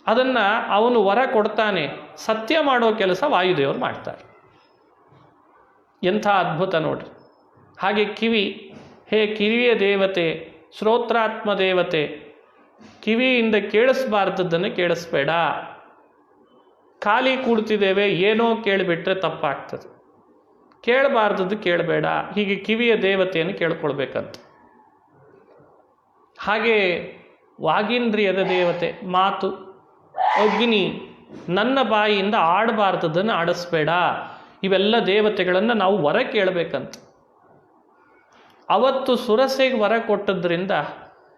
ಅದನ್ನು ಅವನು ವರ ಕೊಡ್ತಾನೆ, ಸತ್ಯ ಮಾಡೋ ಕೆಲಸ ವಾಯುದೇವರು ಮಾಡ್ತಾರೆ. ಎಂಥ ಅದ್ಭುತ ನೋಡ್ರಿ. ಹಾಗೆ ಕಿವಿ, ಹೇ ಕಿವಿಯ ದೇವತೆ, ಶ್ರೋತ್ರಾತ್ಮ ದೇವತೆ, ಕಿವಿಯಿಂದ ಕೇಳಿಸ್ಬಾರ್ದದ್ದನ್ನು ಕೇಳಿಸ್ಬೇಡ. ಖಾಲಿ ಕೂಡ್ತಿದ್ದೇವೆ, ಏನೋ ಕೇಳಿಬಿಟ್ರೆ ತಪ್ಪಾಗ್ತದೆ, ಕೇಳಬಾರ್ದದ್ದು ಕೇಳಬೇಡ. ಹೀಗೆ ಕಿವಿಯ ದೇವತೆಯನ್ನು ಕೇಳ್ಕೊಳ್ಬೇಕಂತ. ಹಾಗೆ ವಾಗೀಂದ್ರಿಯದ ದೇವತೆ, ಮಾತು, ಅಗ್ನಿ, ನನ್ನ ಬಾಯಿಯಿಂದ ಆಡಬಾರ್ದದ್ದನ್ನು ಆಡಿಸ್ಬೇಡ. ಇವೆಲ್ಲ ದೇವತೆಗಳನ್ನು ನಾವು ವರ ಕೇಳಬೇಕಂತ. ಅವತ್ತು ಸುರಸೆಗೆ ವರ ಕೊಟ್ಟದ್ರಿಂದ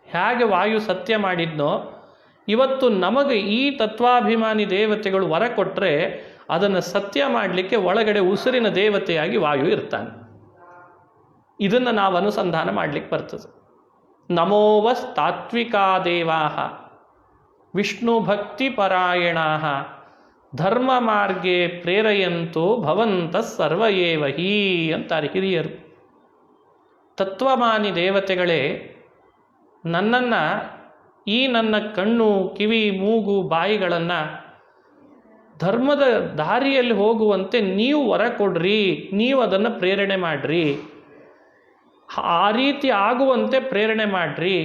ಹೇಗೆ ವಾಯು ಸತ್ಯ ಮಾಡಿದ್ನೋ, ಇವತ್ತು ನಮಗೆ ಈ ತತ್ವಾಭಿಮಾನಿ ದೇವತೆಗಳು ವರ ಕೊಟ್ಟರೆ ಅದನ್ನು ಸತ್ಯ ಮಾಡಲಿಕ್ಕೆ ಒಳಗಡೆ ಉಸಿರಿನ ದೇವತೆಯಾಗಿ ವಾಯು ಇರ್ತಾನೆ. ಇದನ್ನು ನಾವು ಅನುಸಂಧಾನ ಮಾಡಲಿಕ್ಕೆ ಬರ್ತದೆ. ನಮೋವಸ್ ತಾತ್ವಿಕಾ ದೇವಾಹ ವಿಷ್ಣು ಭಕ್ತಿ ಪರಾಯಣಾಹ ಧರ್ಮ ಮಾರ್ಗೆ ಪ್ರೇರಯಂತು ಭವಂತ ಸರ್ವಯೇವ ಹೀ ಅಂತಾರೆ ಹಿರಿಯರು. ತತ್ವಮಾನಿ ದೇವತೆಗಳೇ, ನನ್ನನ್ನು, ಈ ನನ್ನ ಕಣ್ಣು, ಕಿವಿ, ಮೂಗು, ಬಾಯಿಗಳನ್ನು ಧರ್ಮದ ದಾರಿಯಲ್ಲಿ ಹೋಗುವಂತೆ ನೀವು ವರ ಕೊಡ್ರಿ, ನೀವು ಅದನ್ನು ಪ್ರೇರಣೆ ಮಾಡಿರಿ, ಆ ರೀತಿ ಆಗುವಂತೆ ಪ್ರೇರಣೆ ಮಾಡಿರಿ.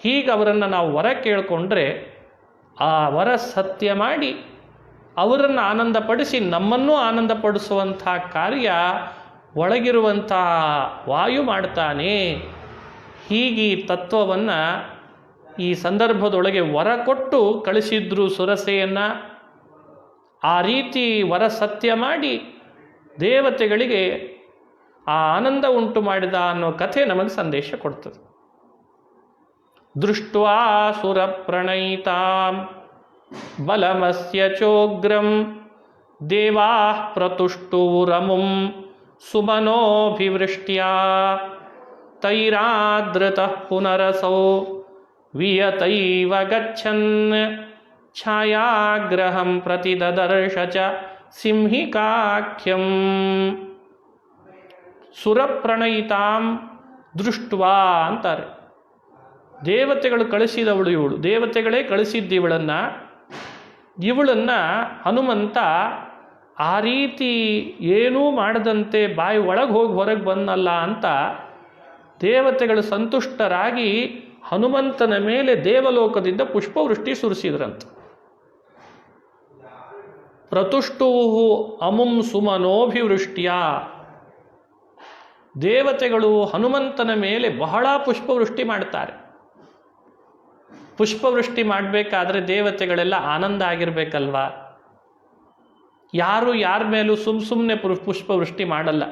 ಹೀಗೆ ಅವರನ್ನು ನಾವು ವರ ಕೇಳಿಕೊಂಡ್ರೆ ಆ ವರ ಸತ್ಯ ಮಾಡಿ ಅವರನ್ನು ಆನಂದಪಡಿಸಿ ನಮ್ಮನ್ನೂ ಆನಂದಪಡಿಸುವಂಥ ಕಾರ್ಯ ಒಳಗಿರುವಂಥ ವಾಯು ಮಾಡ್ತಾನೆ. ಹೀಗೆ ತತ್ವವನ್ನು ಈ ಸಂದರ್ಭದೊಳಗೆ ವರ ಕೊಟ್ಟು ಕಳಿಸಿದ್ರು ಸುರಸೆಯನ್ನು. ಆ ರೀತಿ ವರ ಸತ್ಯ ಮಾಡಿ ದೇವತೆಗಳಿಗೆ ಆ ಆನಂದ ಉಂಟು ಮಾಡಿದ ಅನ್ನೋ ಕಥೆ ನಮಗೆ ಸಂದೇಶ ಕೊಡ್ತದೆ. ದೃಷ್ಟ್ವಾ ಸುರ ಪ್ರಣಯಿತಾಂ ಬಲಮಸ್ಯ ಚೋಗ್ರಂ ದೇವಾಃ ಪ್ರತುಷ್ಟುರಮುಂ ಸುಮನೋಭಿವೃಷ್ಟ್ಯಾ ತೈರಾದೃತಃ ಪುನರಸೌ ವಿಯತೈವ ಗಚ್ಚನ್ ಛಾಯಾಗ್ರಹಂ ಪ್ರತಿ ದದರ್ಶ ಚ ಸಿಂಹಿಕಾಖ್ಯಂ. ಸುರಪ್ರಣಯಿತಾಂ ದೃಷ್ಟ್ವಾ ಅಂತಾರೆ. ದೇವತೆಗಳು ಕಳಿಸಿದವಳು ಇವಳು, ದೇವತೆಗಳೇ ಕಳಿಸಿದ್ದಿವಳನ್ನು. ಇವಳನ್ನು ಹನುಮಂತ ಆ ರೀತಿ ಏನೂ ಮಾಡದಂತೆ ಬಾಯಿ ಒಳಗೆ ಹೋಗಿ ಹೊರಗೆ ಬಂದಲ್ಲ ಅಂತ ದೇವತೆಗಳು ಸಂತುಷ್ಟರಾಗಿ ಹನುಮಂತನ ಮೇಲೆ ದೇವಲೋಕದಿಂದ ಪುಷ್ಪವೃಷ್ಟಿ ಸುರಿಸಿದ್ರಂತೆ. ಪ್ರತುಷ್ಟುವು ಅಮುಂ ಸುಮನೋಭಿವೃಷ್ಟ್ಯ. ದೇವತೆಗಳು ಹನುಮಂತನ ಮೇಲೆ ಬಹಳ ಪುಷ್ಪವೃಷ್ಟಿ ಮಾಡ್ತಾರೆ. ಪುಷ್ಪವೃಷ್ಟಿ ಮಾಡಬೇಕಾದ್ರೆ ದೇವತೆಗಳೆಲ್ಲ ಆನಂದ ಆಗಿರಬೇಕಲ್ವಾ. ಯಾರು ಯಾರ ಮೇಲೂ ಸುಮ್ಮನೆ ಪುಷ್ಪವೃಷ್ಟಿ ಮಾಡಲ್ಲ.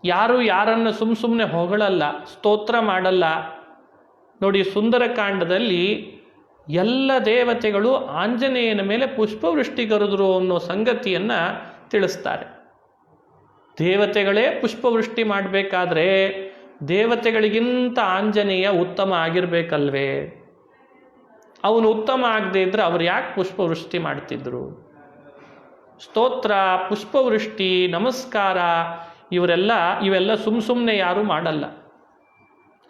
ಯಾರು ಯಾರನ್ನು ಸುಮ್ಮನೆ ಹೊಗಳಲ್ಲ, ಸ್ತೋತ್ರ ಮಾಡಲ್ಲ. ನೋಡಿ, ಸುಂದರಕಾಂಡದಲ್ಲಿ ಎಲ್ಲ ದೇವತೆಗಳು ಆಂಜನೇಯನ ಮೇಲೆ ಪುಷ್ಪವೃಷ್ಟಿಗರೆದರು ಅನ್ನೋ ಸಂಗತಿಯನ್ನು ತಿಳಿಸ್ತಾರೆ. ದೇವತೆಗಳೇ ಪುಷ್ಪವೃಷ್ಟಿ ಮಾಡಬೇಕಾದ್ರೆ ದೇವತೆಗಳಿಗಿಂತ ಆಂಜನೇಯ ಉತ್ತಮ ಆಗಿರಬೇಕಲ್ವೇ? ಅವನು ಉತ್ತಮ ಆಗದೆ ಇದ್ದರೆ ಅವ್ರು ಯಾಕೆ ಪುಷ್ಪವೃಷ್ಟಿ ಮಾಡ್ತಿದ್ರು? ಸ್ತೋತ್ರ, ಪುಷ್ಪವೃಷ್ಟಿ, ನಮಸ್ಕಾರ ಇವೆಲ್ಲ ಸುಮ್ಮನೆ ಯಾರೂ ಮಾಡಲ್ಲ.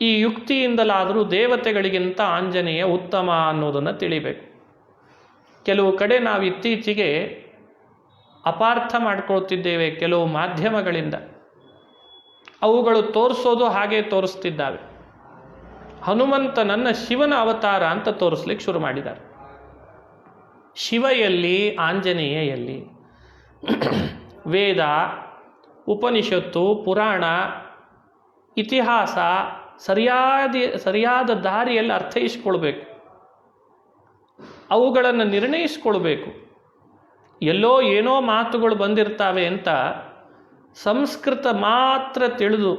ಈ ಯುಕ್ತಿಯಿಂದಲಾದರೂ ದೇವತೆಗಳಿಗಿಂತ ಆಂಜನೇಯ ಉತ್ತಮ ಅನ್ನೋದನ್ನು ತಿಳಿಬೇಕು. ಕೆಲವು ಕಡೆ ನಾವು ಇತ್ತೀಚೆಗೆ ಅಪಾರ್ಥ ಮಾಡ್ಕೊಳ್ತಿದ್ದೇವೆ ಕೆಲವು ಮಾಧ್ಯಮಗಳಿಂದ. ಅವುಗಳು ತೋರಿಸೋದು ಹಾಗೆ ತೋರಿಸ್ತಿದ್ದಾವೆ. ಹನುಮಂತನನ್ನು ಶಿವನ ಅವತಾರ ಅಂತ ತೋರಿಸ್ಲಿಕ್ಕೆ ಶುರು ಮಾಡಿದ್ದಾರೆ. ಶಿವ ಎಲ್ಲಿ, ಆಂಜನೇಯ ಎಲ್ಲಿ? ವೇದ, ಉಪನಿಷತ್ತು, ಪುರಾಣ, ಇತಿಹಾಸ ಸರಿಯಾದ ದಾರಿಯಲ್ಲಿ ಅರ್ಥೈಸ್ಕೊಳ್ಬೇಕು, ಅವುಗಳನ್ನು ನಿರ್ಣಯಿಸ್ಕೊಳ್ಬೇಕು. ಎಲ್ಲೋ ಏನೋ ಮಾತುಗಳು ಬಂದಿರ್ತಾವೆ ಅಂತ ಸಂಸ್ಕೃತ ಮಾತ್ರ ತಿಳಿದು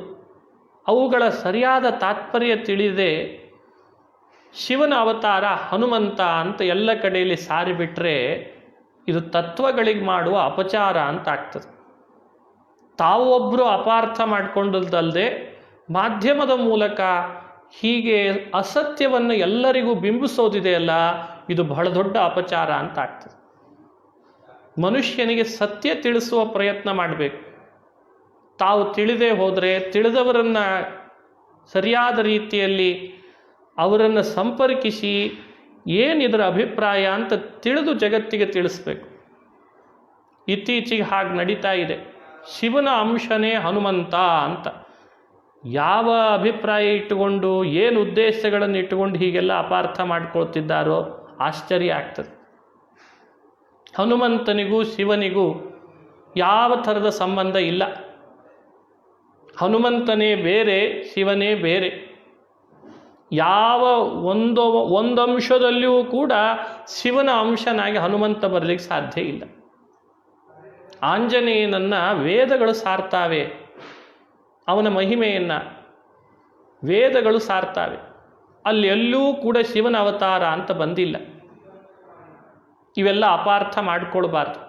ಅವುಗಳ ಸರಿಯಾದ ತಾತ್ಪರ್ಯ ತಿಳಿದೇ ಶಿವನ ಅವತಾರ ಹನುಮಂತ ಅಂತ ಎಲ್ಲ ಕಡೆಯಲ್ಲಿ ಸಾರಿಬಿಟ್ರೆ ಇದು ತತ್ವಗಳಿಗೆ ಮಾಡುವ ಅಪಚಾರ ಅಂತ ಆಗ್ತದೆ. ತಾವೊಬ್ಬರು ಅಪಾರ್ಥ ಮಾಡಿಕೊಂಡದ್ದಲ್ಲದೆ ಮಾಧ್ಯಮದ ಮೂಲಕ ಹೀಗೆ ಅಸತ್ಯವನ್ನು ಎಲ್ಲರಿಗೂ ಬಿಂಬಿಸೋದಿದೆಯಲ್ಲ, ಇದು ಬಹಳ ದೊಡ್ಡ ಅಪಚಾರ ಅಂತ ಆಗ್ತದೆ. ಮನುಷ್ಯನಿಗೆ ಸತ್ಯ ತಿಳಿಸುವ ಪ್ರಯತ್ನ ಮಾಡಬೇಕು. ತಾವು ತಿಳಿದೇ ಹೋದರೆ ತಿಳಿದವರನ್ನು ಸರಿಯಾದ ರೀತಿಯಲ್ಲಿ ಅವರನ್ನು ಸಂಪರ್ಕಿಸಿ ಏನಿದರ ಅಭಿಪ್ರಾಯ ಅಂತ ತಿಳಿದು ಜಗತ್ತಿಗೆ ತಿಳಿಸ್ಬೇಕು. ಇತ್ತೀಚೆಗೆ ಹಾಗೆ ನಡೀತಾ ಇದೆ. ಶಿವನ ಅಂಶನೇ ಹನುಮಂತ ಅಂತ ಯಾವ ಅಭಿಪ್ರಾಯ ಇಟ್ಟುಕೊಂಡು ಏನು ಉದ್ದೇಶಗಳನ್ನು ಇಟ್ಟುಕೊಂಡು ಹೀಗೆಲ್ಲ ಅಪಾರ್ಥ ಮಾಡ್ಕೊಳ್ತಿದ್ದಾರೋ ಆಶ್ಚರ್ಯ ಆಗ್ತದೆ. ಹನುಮಂತನಿಗೂ ಶಿವನಿಗೂ ಯಾವ ಥರದ ಸಂಬಂಧ ಇಲ್ಲ. ಹನುಮಂತನೇ ಬೇರೆ, ಶಿವನೇ ಬೇರೆ. ಯಾವ ಒಂದಂಶದಲ್ಲಿಯೂ ಕೂಡ ಶಿವನ ಅಂಶನಾಗಿ ಹನುಮಂತ ಬರಲಿಕ್ಕೆ ಸಾಧ್ಯ ಇಲ್ಲ. ಆಂಜನೇಯನನ್ನು ವೇದಗಳು ಸಾರ್ತಾವೆ, ಅವನ ಮಹಿಮೆಯನ್ನು ವೇದಗಳು ಸಾರ್ತಾವೆ. ಅಲ್ಲಿ ಎಲ್ಲೂ ಕೂಡ ಶಿವನ ಅವತಾರ ಅಂತ ಬಂದಿಲ್ಲ. ಇವೆಲ್ಲ ಅಪಾರ್ಥ ಮಾಡಿಕೊಳ್ಬಾರ್ದು.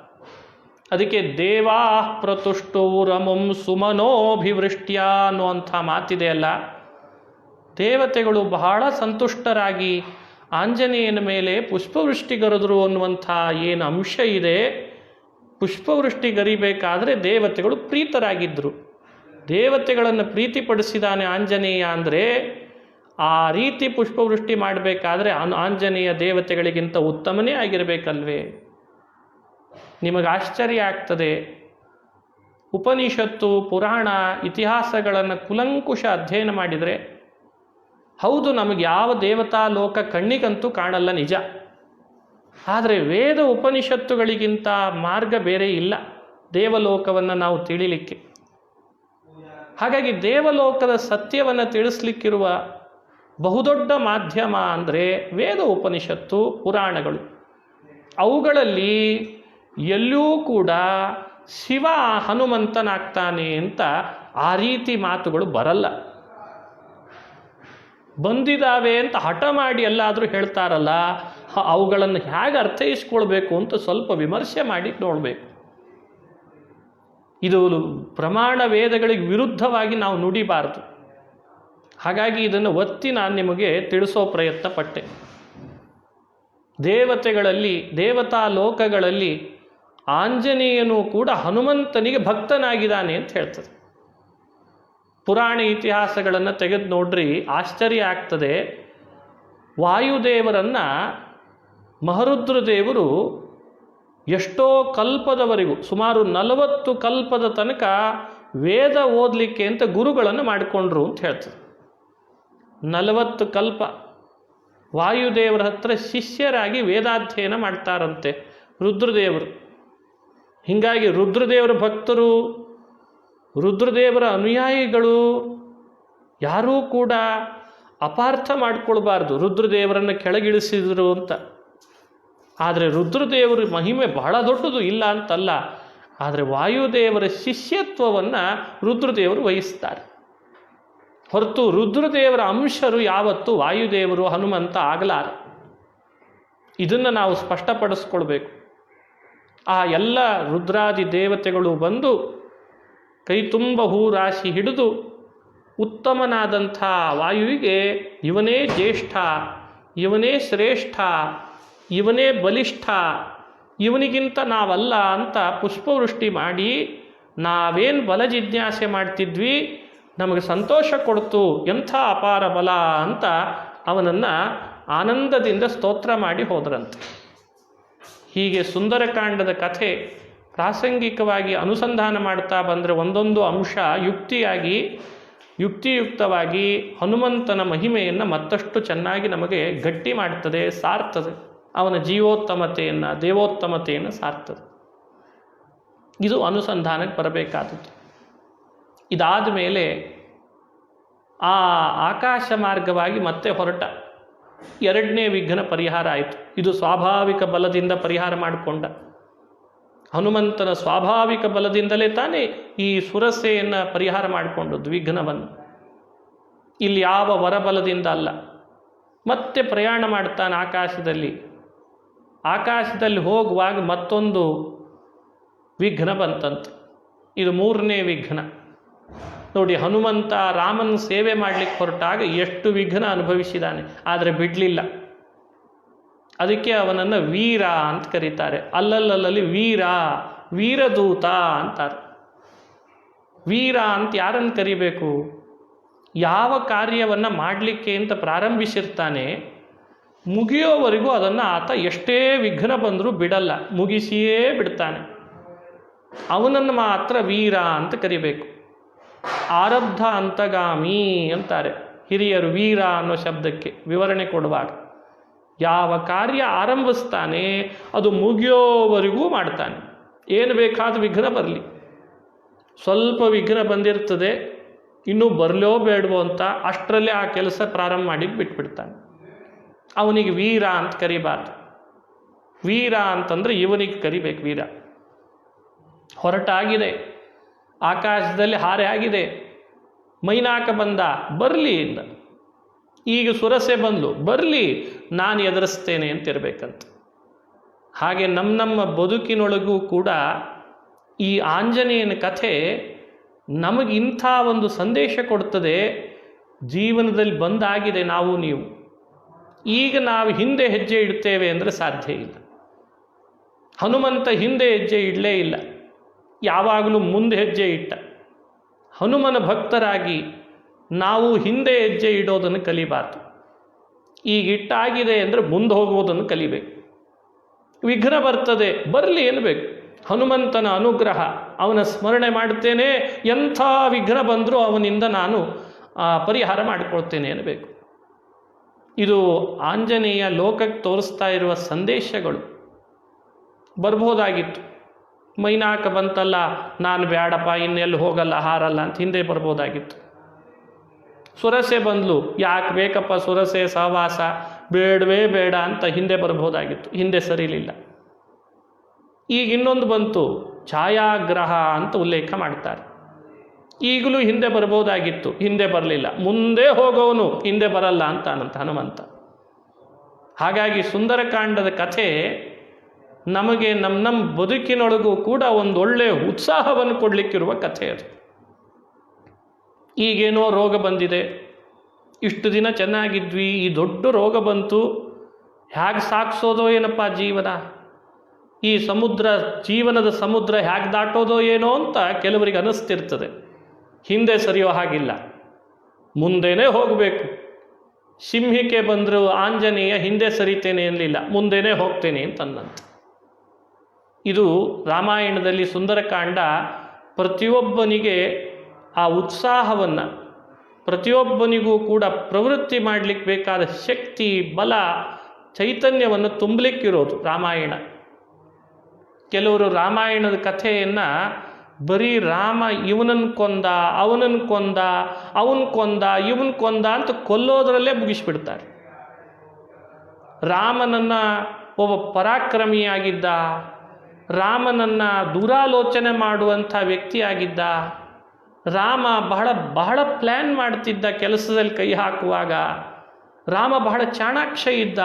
ಅದಕ್ಕೆ ದೇವಾ ಪ್ರತುಷ್ಟೋ ರಮಂ ಸುಮನೋಭಿವೃಷ್ಟ್ಯ ಅನ್ನುವಂಥ ಮಾತಿದೆಯಲ್ಲ, ದೇವತೆಗಳು ಬಹಳ ಸಂತುಷ್ಟರಾಗಿ ಆಂಜನೇಯನ ಮೇಲೆ ಪುಷ್ಪವೃಷ್ಟಿಗರೆದರು ಅನ್ನುವಂಥ ಏನು ಅಂಶ ಇದೆ, ಪುಷ್ಪವೃಷ್ಟಿಗರಿಬೇಕಾದರೆ ದೇವತೆಗಳು ಪ್ರೀತರಾಗಿದ್ದರು. ದೇವತೆಗಳನ್ನು ಪ್ರೀತಿಪಡಿಸಿದಾನೆ ಆಂಜನೇಯ ಅಂದರೆ ಆ ರೀತಿ ಪುಷ್ಪವೃಷ್ಟಿ ಮಾಡಬೇಕಾದ್ರೆ ಆಂಜನೇಯ ದೇವತೆಗಳಿಗಿಂತ ಉತ್ತಮನೇ ಆಗಿರಬೇಕಲ್ವೇ? ನಿಮಗೆ ಆಶ್ಚರ್ಯ ಆಗ್ತದೆ. ಉಪನಿಷತ್ತು, ಪುರಾಣ, ಇತಿಹಾಸಗಳನ್ನು ಕುಲಂಕುಷ ಅಧ್ಯಯನ ಮಾಡಿದರೆ ಹೌದು, ನಮಗೆ ಯಾವ ದೇವತಾ ಲೋಕ ಕಣ್ಣಿಗಂತೂ ಕಾಣಲ್ಲ ನಿಜ. ಆದರೆ ವೇದ ಉಪನಿಷತ್ತುಗಳಿಗಿಂತ ಮಾರ್ಗ ಬೇರೆ ಇಲ್ಲ ದೇವಲೋಕವನ್ನು ನಾವು ತಿಳಿಲಿಕ್ಕೆ. ಹಾಗಾಗಿ ದೇವಲೋಕದ ಸತ್ಯವನ್ನು ತಿಳಿಸ್ಲಿಕ್ಕಿರುವ ಬಹುದೊಡ್ಡ ಮಾಧ್ಯಮ ಅಂದರೆ ವೇದ ಉಪನಿಷತ್ತು, ಪುರಾಣಗಳು. ಅವುಗಳಲ್ಲಿ ಎಲ್ಲೂ ಕೂಡ ಶಿವ ಹನುಮಂತನಾಗ್ತಾನೆ ಅಂತ ಆ ರೀತಿ ಮಾತುಗಳು ಬರಲ್ಲ. ಬಂದಿದ್ದಾವೆ ಅಂತ ಹಠ ಮಾಡಿ ಎಲ್ಲಾದರೂ ಹೇಳ್ತಾರಲ್ಲ, ಅವುಗಳನ್ನು ಹೇಗೆ ಅರ್ಥೈಸ್ಕೊಳ್ಬೇಕು ಅಂತ ಸ್ವಲ್ಪ ವಿಮರ್ಶೆ ಮಾಡಿ ನೋಡಬೇಕು. ಇದು ಪ್ರಮಾಣ ವೇದಗಳಿಗೆ ವಿರುದ್ಧವಾಗಿ ನಾವು ನುಡಿಬಾರದು. ಹಾಗಾಗಿ ಇದನ್ನು ಒತ್ತಿ ನಾನು ನಿಮಗೆ ತಿಳಿಸೋ ಪ್ರಯತ್ನ ಪಟ್ಟೆ. ದೇವತೆಗಳಲ್ಲಿ, ದೇವತಾ ಲೋಕಗಳಲ್ಲಿ ಆಂಜನೇಯನು ಕೂಡ ಹನುಮಂತನಿಗೆ ಭಕ್ತನಾಗಿದ್ದಾನೆ ಅಂತ ಹೇಳ್ತದೆ. ಪುರಾಣ ಇತಿಹಾಸಗಳನ್ನು ತೆಗೆದು ನೋಡ್ರಿ, ಆಶ್ಚರ್ಯ ಆಗ್ತದೆ. ವಾಯುದೇವರನ್ನು ಮಹರುದ್ರದೇವರು ಎಷ್ಟೋ ಕಲ್ಪದವರೆಗೂ, ಸುಮಾರು 40 ಕಲ್ಪದ ತನಕ ವೇದ ಓದಲಿಕ್ಕೆ ಅಂತ ಗುರುಗಳನ್ನು ಮಾಡಿಕೊಂಡ್ರು ಅಂತ ಹೇಳ್ತದೆ. 40 ಕಲ್ಪ ವಾಯುದೇವರ ಹತ್ರ ಶಿಷ್ಯರಾಗಿ ವೇದಾಧ್ಯಯನ ಮಾಡ್ತಾರಂತೆ ರುದ್ರದೇವರು. ಹೀಗಾಗಿ ರುದ್ರದೇವರ ಭಕ್ತರು, ರುದ್ರದೇವರ ಅನುಯಾಯಿಗಳು ಯಾರೂ ಕೂಡ ಅಪಾರ್ಥ ಮಾಡಿಕೊಳ್ಬಾರ್ದು ರುದ್ರದೇವರನ್ನು ಕೆಳಗಿಳಿಸಿದರು ಅಂತ. ಆದರೆ ರುದ್ರದೇವರ ಮಹಿಮೆ ಬಹಳ ದೊಡ್ಡದು, ಇಲ್ಲ ಅಂತಲ್ಲ. ಆದರೆ ವಾಯುದೇವರ ಶಿಷ್ಯತ್ವವನ್ನು ರುದ್ರದೇವರು ವಹಿಸ್ತಾರೆ ಹೊರತು ರುದ್ರದೇವರ ಅಂಶರು ಯಾವತ್ತೂ ವಾಯುದೇವರು, ಹನುಮಂತ ಆಗಲಾರ. ಇದನ್ನು ನಾವು ಸ್ಪಷ್ಟಪಡಿಸ್ಕೊಳ್ಬೇಕು. ಆ ಎಲ್ಲ ರುದ್ರಾದಿ ದೇವತೆಗಳು ಬಂದು ಕೈ ತುಂಬ ಹೂ ರಾಶಿ ಹಿಡಿದು ಉತ್ತಮನಾದಂಥ ವಾಯುವಿಗೆ ಇವನೇ ಜ್ಯೇಷ್ಠ, ಇವನೇ ಶ್ರೇಷ್ಠ, ಇವನೇ ಬಲಿಷ್ಠ, ಇವನಿಗಿಂತ ನಾವಲ್ಲ ಅಂತ ಪುಷ್ಪವೃಷ್ಟಿ ಮಾಡಿ ನಾವೇನು ಬಲ ಜಿಜ್ಞಾಸೆ ಮಾಡ್ತಿದ್ವಿ ನಮಗೆ ಸಂತೋಷ ಕೊಡ್ತು, ಎಂಥ ಅಪಾರ ಬಲ ಅಂತ ಅವನನ್ನು ಆನಂದದಿಂದ ಸ್ತೋತ್ರ ಮಾಡಿ ಹೋದ್ರಂತೆ. ಹೀಗೆ ಸುಂದರಕಾಂಡದ ಕಥೆ ಪ್ರಾಸಂಗಿಕವಾಗಿ ಅನುಸಂಧಾನ ಮಾಡ್ತಾ ಬಂದರೆ ಒಂದೊಂದು ಅಂಶ ಯುಕ್ತಿಯುಕ್ತವಾಗಿ ಹನುಮಂತನ ಮಹಿಮೆಯನ್ನು ಮತ್ತಷ್ಟು ಚೆನ್ನಾಗಿ ನಮಗೆ ಗಟ್ಟಿ ಮಾಡ್ತದೆ, ಸಾರ್ತದೆ. ಅವನ ಜೀವೋತ್ತಮತೆಯನ್ನು, ದೇವೋತ್ತಮತೆಯನ್ನು ಸಾರ್ತದೆ. ಇದು ಅನುಸಂಧಾನಕ್ಕೆ ಬರಬೇಕಾದದ್ದು. ಇದಾದ ಮೇಲೆ ಆ ಆಕಾಶ ಮಾರ್ಗವಾಗಿ ಮತ್ತೆ ಹೊರಟ. 2ನೇ ವಿಘ್ನ ಪರಿಹಾರ ಆಯಿತು. ಇದು ಸ್ವಾಭಾವಿಕ ಬಲದಿಂದ ಪರಿಹಾರ ಮಾಡಿಕೊಂಡ. ಹನುಮಂತನ ಸ್ವಾಭಾವಿಕ ಬಲದಿಂದಲೇ ತಾನೇ ಈ ಸುರಸೆಯನ್ನು ಪರಿಹಾರ ಮಾಡಿಕೊಂಡದ್ದು ವಿಘ್ನವನ್ನು. ಇಲ್ಲಿ ಯಾವ ವರಬಲದಿಂದ ಅಲ್ಲ. ಮತ್ತೆ ಪ್ರಯಾಣ ಮಾಡ್ತಾನೆ ಆಕಾಶದಲ್ಲಿ ಹೋಗುವಾಗ ಮತ್ತೊಂದು ವಿಘ್ನ ಬಂತಂತೆ. ಇದು 3ನೇ ವಿಘ್ನ. ನೋಡಿ, ಹನುಮಂತ ರಾಮನ ಸೇವೆ ಮಾಡಲಿಕ್ಕೆ ಹೊರಟಾಗ ಎಷ್ಟು ವಿಘ್ನ ಅನುಭವಿಸಿದ್ದಾನೆ, ಆದರೆ ಬಿಡಲಿಲ್ಲ. ಅದಕ್ಕೆ ಅವನನ್ನು ವೀರ ಅಂತ ಕರೀತಾರೆ. ಅಲ್ಲಲ್ಲಿ ವೀರದೂತ ಅಂತಾರೆ. ವೀರ ಅಂತ ಯಾರನ್ನು ಕರಿಬೇಕು? ಯಾವ ಕಾರ್ಯವನ್ನು ಮಾಡಲಿಕ್ಕೆ ಅಂತ ಪ್ರಾರಂಭಿಸಿರ್ತಾನೆ, ಮುಗಿಯೋವರೆಗೂ ಅದನ್ನು ಆತ ಎಷ್ಟೇ ವಿಘ್ನ ಬಂದರೂ ಬಿಡಲ್ಲ, ಮುಗಿಸಿಯೇ ಬಿಡ್ತಾನೆ. ಅವನನ್ನು ಮಾತ್ರ ವೀರ ಅಂತ ಕರಿಬೇಕು. ಆರಬ್ಧ ಅಂತಗಾಮಿ ಅಂತಾರೆ ಹಿರಿಯರು ವೀರ ಅನ್ನೋ ಶಬ್ದಕ್ಕೆ ವಿವರಣೆ ಕೊಡುವಾಗ. ಯಾವ ಕಾರ್ಯ ಆರಂಭಿಸ್ತಾನೆ ಅದು ಮುಗಿಯೋವರೆಗೂ ಮಾಡ್ತಾನೆ. ಏನು ಬೇಕಾದ ವಿಘ್ನ ಬರಲಿ, ಸ್ವಲ್ಪ ವಿಘ್ನ ಬಂದಿರ್ತದೆ, ಇನ್ನೂ ಬರಲೋ ಬೇಡವೋ ಅಂತ ಅಷ್ಟರಲ್ಲೇ ಆ ಕೆಲಸ ಪ್ರಾರಂಭ ಮಾಡಿ ಬಿಟ್ಬಿಡ್ತಾನೆ. ಅವನಿಗೆ ವೀರ ಅಂತ ಕರಿಬಾರ್ದು. ವೀರ ಅಂತಂದರೆ ಇವನಿಗೆ ಕರಿಬೇಕು ವೀರ. ಹೊರಟಾಗಿದೆ, ಆಕಾಶದಲ್ಲಿ ಹಾರೆ ಆಗಿದೆ, ಮೈನಾಕ ಬಂದ ಬರಲಿ ಇಂದ, ಈಗ ಸುರಸೆ ಬಂದ್ಲು ಬರಲಿ, ನಾನು ಎದುರಿಸ್ತೇನೆ ಅಂತಿರ್ಬೇಕಂತ. ಹಾಗೆ ನಮ್ಮ ಬದುಕಿನೊಳಗೂ ಕೂಡ ಈ ಆಂಜನೇಯನ ಕಥೆ ನಮಗಿಂಥ ಒಂದು ಸಂದೇಶ ಕೊಡ್ತದೆ. ಜೀವನದಲ್ಲಿ ಬಂದಾಗಿದೆ ನಾವು ನೀವು, ಈಗ ನಾವು ಹಿಂದೆ ಹೆಜ್ಜೆ ಇಡ್ತೇವೆ ಅಂದರೆ ಸಾಧ್ಯ ಇಲ್ಲ. ಹನುಮಂತ ಹಿಂದೆ ಹೆಜ್ಜೆ ಇಡಲೇ ಇಲ್ಲ, ಯಾವಾಗಲೂ ಮುಂದೆ ಹೆಜ್ಜೆ ಇಟ್ಟ. ಹನುಮನ ಭಕ್ತರಾಗಿ ನಾವು ಹಿಂದೆ ಹೆಜ್ಜೆ ಇಡೋದನ್ನು ಕಲಿಬಾರ್ದು. ಈಗ ಇಟ್ಟಾಗಿದೆ ಅಂದರೆ ಮುಂದೆ ಹೋಗುವುದನ್ನು ಕಲಿಬೇಕು. ವಿಘ್ನ ಬರ್ತದೆ ಬರಲಿ ಎನ್ನಬೇಕು. ಹನುಮಂತನ ಅನುಗ್ರಹ, ಅವನ ಸ್ಮರಣೆ ಮಾಡ್ತೇನೆ, ಎಂಥ ವಿಘ್ನ ಬಂದರೂ ಅವನಿಂದ ನಾನು ಪರಿಹಾರ ಮಾಡಿಕೊಳ್ತೇನೆ ಎನ್ನಬೇಕು. ಇದು ಆಂಜನೇಯ ಲೋಕಕ್ಕೆ ತೋರಿಸ್ತಾ ಇರುವ ಸಂದೇಶಗಳು. ಬರ್ಬೋದಾಗಿತ್ತು, ಮೈನಾಕ ಬಂತಲ್ಲ ನಾನು ಬೇಡಪ್ಪ ಇನ್ನೆಲ್ಲಿ ಹೋಗಲ್ಲ ಹಾರಲ್ಲ ಅಂತ ಹಿಂದೆ ಬರ್ಬೋದಾಗಿತ್ತು. ಸುರಸೆ ಬಂದ್ಲು, ಯಾಕೆ ಬೇಕಪ್ಪ ಸುರಸೆ ಸಹವಾಸ, ಬೇಡವೇ ಬೇಡ ಅಂತ ಹಿಂದೆ ಬರ್ಬೋದಾಗಿತ್ತು, ಹಿಂದೆ ಸರಿಲಿಲ್ಲ. ಈಗ ಇನ್ನೊಂದು ಬಂತು, ಛಾಯಾಗ್ರಹ ಅಂತ ಉಲ್ಲೇಖ ಮಾಡ್ತಾರೆ. ಈಗಲೂ ಹಿಂದೆ ಬರ್ಬೋದಾಗಿತ್ತು, ಹಿಂದೆ ಬರಲಿಲ್ಲ. ಮುಂದೆ ಹೋಗೋನು ಹಿಂದೆ ಬರಲ್ಲ ಅಂತ ಅನಂತ ಹನುಮಂತ. ಹಾಗಾಗಿ ಸುಂದರಕಾಂಡದ ಕಥೆ ನಮಗೆ ನಮ್ಮ ಬದುಕಿನೊಳಗೂ ಕೂಡ ಒಂದೊಳ್ಳೆಯ ಉತ್ಸಾಹವನ್ನು ಕೊಡಲಿಕ್ಕಿರುವ ಕಥೆ ಅದು. ಈಗೇನೋ ರೋಗ ಬಂದಿದೆ, ಇಷ್ಟು ದಿನ ಚೆನ್ನಾಗಿದ್ವಿ, ಈ ದೊಡ್ಡ ರೋಗ ಬಂತು, ಹೇಗೆ ಸಾಗಿಸೋದೋ ಏನಪ್ಪ ಜೀವನ, ಈ ಸಮುದ್ರ ಜೀವನದ ಸಮುದ್ರ ಹೇಗೆ ದಾಟೋದೋ ಏನೋ ಅಂತ ಕೆಲವರಿಗೆ ಅನ್ನಿಸ್ತಿರ್ತದೆ. ಹಿಂದೆ ಸರಿಯೋ ಹಾಗಿಲ್ಲ, ಮುಂದೆನೇ ಹೋಗಬೇಕು. ಸಿಂಹಿಕೆ ಬಂದರೂ ಆಂಜನೇಯ ಹಿಂದೆ ಸರಿತೇನೆ ಅನ್ನಲಿಲ್ಲ, ಮುಂದೆನೇ ಹೋಗ್ತೇನೆ ಅಂತಂದಂತೆ. ಇದು ರಾಮಾಯಣದಲ್ಲಿ ಸುಂದರಕಾಂಡ ಪ್ರತಿಯೊಬ್ಬನಿಗೆ ಆ ಉತ್ಸಾಹವನ್ನು, ಪ್ರತಿಯೊಬ್ಬನಿಗೂ ಕೂಡ ಪ್ರವೃತ್ತಿ ಮಾಡಲಿಕ್ಕೆ ಬೇಕಾದ ಶಕ್ತಿ, ಬಲ, ಚೈತನ್ಯವನ್ನು ತುಂಬಲಿಕ್ಕಿರೋದು ರಾಮಾಯಣ. ಕೆಲವರು ರಾಮಾಯಣದ ಕಥೆಯನ್ನು ಬರೀ ರಾಮ ಇವನನ್ನು ಕೊಂದ, ಅವನನ್ನು ಕೊಂದ, ಅವನು ಕೊಂದ, ಇವನು ಕೊಂದ ಅಂತ ಕೊಲ್ಲೋದ್ರಲ್ಲೇ ಮುಗಿಸ್ಬಿಡ್ತಾರೆ. ರಾಮನನ್ನು ಒಬ್ಬ ಪರಾಕ್ರಮಿಯಾಗಿದ್ದ, ರಾಮನನ್ನು ದೂರಾಲೋಚನೆ ಮಾಡುವಂಥ ವ್ಯಕ್ತಿಯಾಗಿದ್ದ, ರಾಮ ಬಹಳ ಬಹಳ ಪ್ಲ್ಯಾನ್ ಮಾಡ್ತಿದ್ದ ಕೆಲಸದಲ್ಲಿ ಕೈ ಹಾಕುವಾಗ, ರಾಮ ಬಹಳ ಚಾಣಾಕ್ಷ ಇದ್ದ,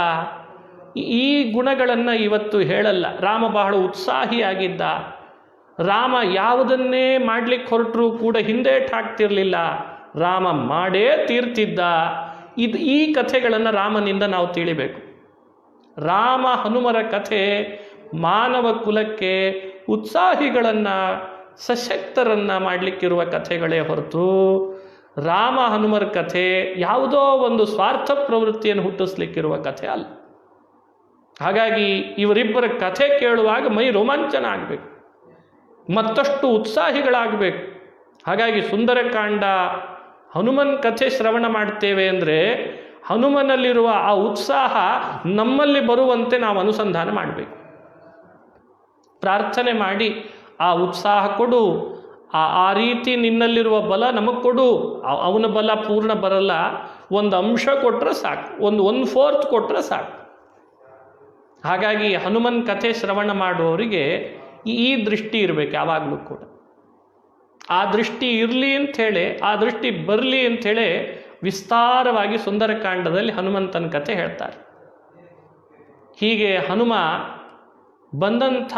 ಈ ಗುಣಗಳನ್ನು ಇವತ್ತು ಹೇಳಲ್ಲ. ರಾಮ ಬಹಳ ಉತ್ಸಾಹಿಯಾಗಿದ್ದ, ರಾಮ ಯಾವುದನ್ನೇ ಮಾಡಲಿಕ್ಕೆ ಹೊರಟರೂ ಕೂಡ ಹಿಂದೇಟಾಗ್ತಿರಲಿಲ್ಲ, ರಾಮ ಮಾಡೇ ತೀರ್ತಿದ್ದ. ಈ ಕಥೆಗಳನ್ನು ರಾಮನಿಂದ ನಾವು ತಿಳಿಬೇಕು. ರಾಮ ಹನುಮರ ಕಥೆ ಮಾನವ ಕುಲಕ್ಕೆ ಉತ್ಸಾಹಿಗಳನ್ನು, ಸಶಕ್ತರನ್ನು ಮಾಡಲಿಕ್ಕಿರುವ ಕಥೆಗಳೇ ಹೊರತು ರಾಮ ಹನುಮರ ಕಥೆ ಯಾವುದೋ ಒಂದು ಸ್ವಾರ್ಥ ಪ್ರವೃತ್ತಿಯನ್ನು ಹುಟ್ಟಿಸ್ಲಿಕ್ಕಿರುವ ಕಥೆ ಅಲ್ಲ. ಹಾಗಾಗಿ ಇವರಿಬ್ಬರ ಕಥೆ ಕೇಳುವಾಗ ಮೈ ರೋಮಾಂಚನ ಆಗಬೇಕು, ಮತ್ತಷ್ಟು ಉತ್ಸಾಹಿಗಳಾಗಬೇಕು. ಹಾಗಾಗಿ ಸುಂದರಕಾಂಡ ಹನುಮನ್ ಕಥೆ ಶ್ರವಣ ಮಾಡ್ತೇವೆ ಅಂದರೆ ಹನುಮನಲ್ಲಿರುವ ಆ ಉತ್ಸಾಹ ನಮ್ಮಲ್ಲಿ ಬರುವಂತೆ ನಾವು ಅನುಸಂಧಾನ ಮಾಡಬೇಕು. ಪ್ರಾರ್ಥನೆ ಮಾಡಿ ಆ ಉತ್ಸಾಹ ಕೊಡು, ಆ ರೀತಿ ನಿನ್ನಲ್ಲಿರುವ ಬಲ ನಮಗೆ ಕೊಡು. ಅವನ ಬಲ ಪೂರ್ಣ ಬರಲ್ಲ, ಒಂದು ಅಂಶ ಕೊಟ್ಟರೆ ಸಾಕು, ಒಂದು 1/4 ಕೊಟ್ಟರೆ ಸಾಕು. ಹಾಗಾಗಿ ಹನುಮನ್ ಕಥೆ ಶ್ರವಣ ಮಾಡುವವರಿಗೆ ಈ ದೃಷ್ಟಿ ಇರಬೇಕು ಯಾವಾಗಲೂ ಕೂಡ. ಆ ದೃಷ್ಟಿ ಇರಲಿ ಅಂಥೇಳಿ, ಆ ದೃಷ್ಟಿ ಬರಲಿ ಅಂಥೇಳಿ ವಿಸ್ತಾರವಾಗಿ ಸುಂದರಕಾಂಡದಲ್ಲಿ ಹನುಮಂತನ ಕಥೆ ಹೇಳ್ತಾರೆ. ಹೀಗೆ ಹನುಮ ಬಂದಂಥ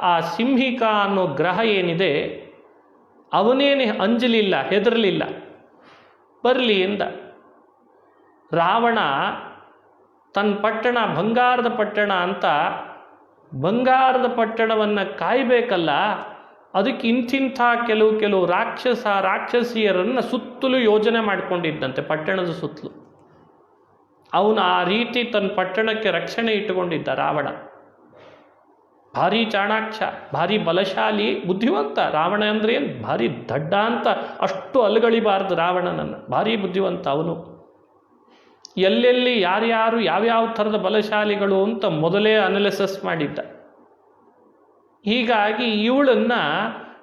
ಆ ಸಿಂಹಿಕಾ ಅನ್ನೋ ಗ್ರಹ ಏನಿದೆ ಅವನೇನು ಅಂಜಲಿಲ್ಲ, ಹೆದರಲಿಲ್ಲ, ಬರಲಿ ಎಂದ. ರಾವಣ ತನ್ನ ಪಟ್ಟಣ ಬಂಗಾರದ ಪಟ್ಟಣ ಅಂತ ಬಂಗಾರದ ಪಟ್ಟಣವನ್ನು ಕಾಯಬೇಕಲ್ಲ, ಅದಕ್ಕೆ ಇಂತಿಂಥ ಕೆಲವು ರಾಕ್ಷಸಿಯರನ್ನು ಸುತ್ತಲೂ ಯೋಜನೆ ಮಾಡಿಕೊಂಡಿದ್ದಂತೆ, ಪಟ್ಟಣದ ಸುತ್ತಲೂ. ಅವನು ಆ ರೀತಿ ತನ್ನ ಪಟ್ಟಣಕ್ಕೆ ರಕ್ಷಣೆ ಇಟ್ಟುಕೊಂಡಿದ್ದ ರಾವಣ. ಭಾರಿ ಚಾಣಾಕ್ಷ, ಭಾರಿ ಬಲಶಾಲಿ, ಬುದ್ಧಿವಂತ. ರಾವಣ ಅಂದರೆ ಏನು, ಭಾರಿ ದಡ್ಡ ಅಂತ ಅಷ್ಟು ಅಲುಗಳಿಬಾರ್ದು ರಾವಣನನ್ನು. ಭಾರಿ ಬುದ್ಧಿವಂತ ಅವನು. ಎಲ್ಲೆಲ್ಲಿ ಯಾರ್ಯಾರು ಯಾವ್ಯಾವ ಥರದ ಬಲಶಾಲಿಗಳು ಅಂತ ಮೊದಲೇ ಅನಾಲಿಸಿಸ್ ಮಾಡಿದ್ದ. ಹೀಗಾಗಿ ಇವಳನ್ನು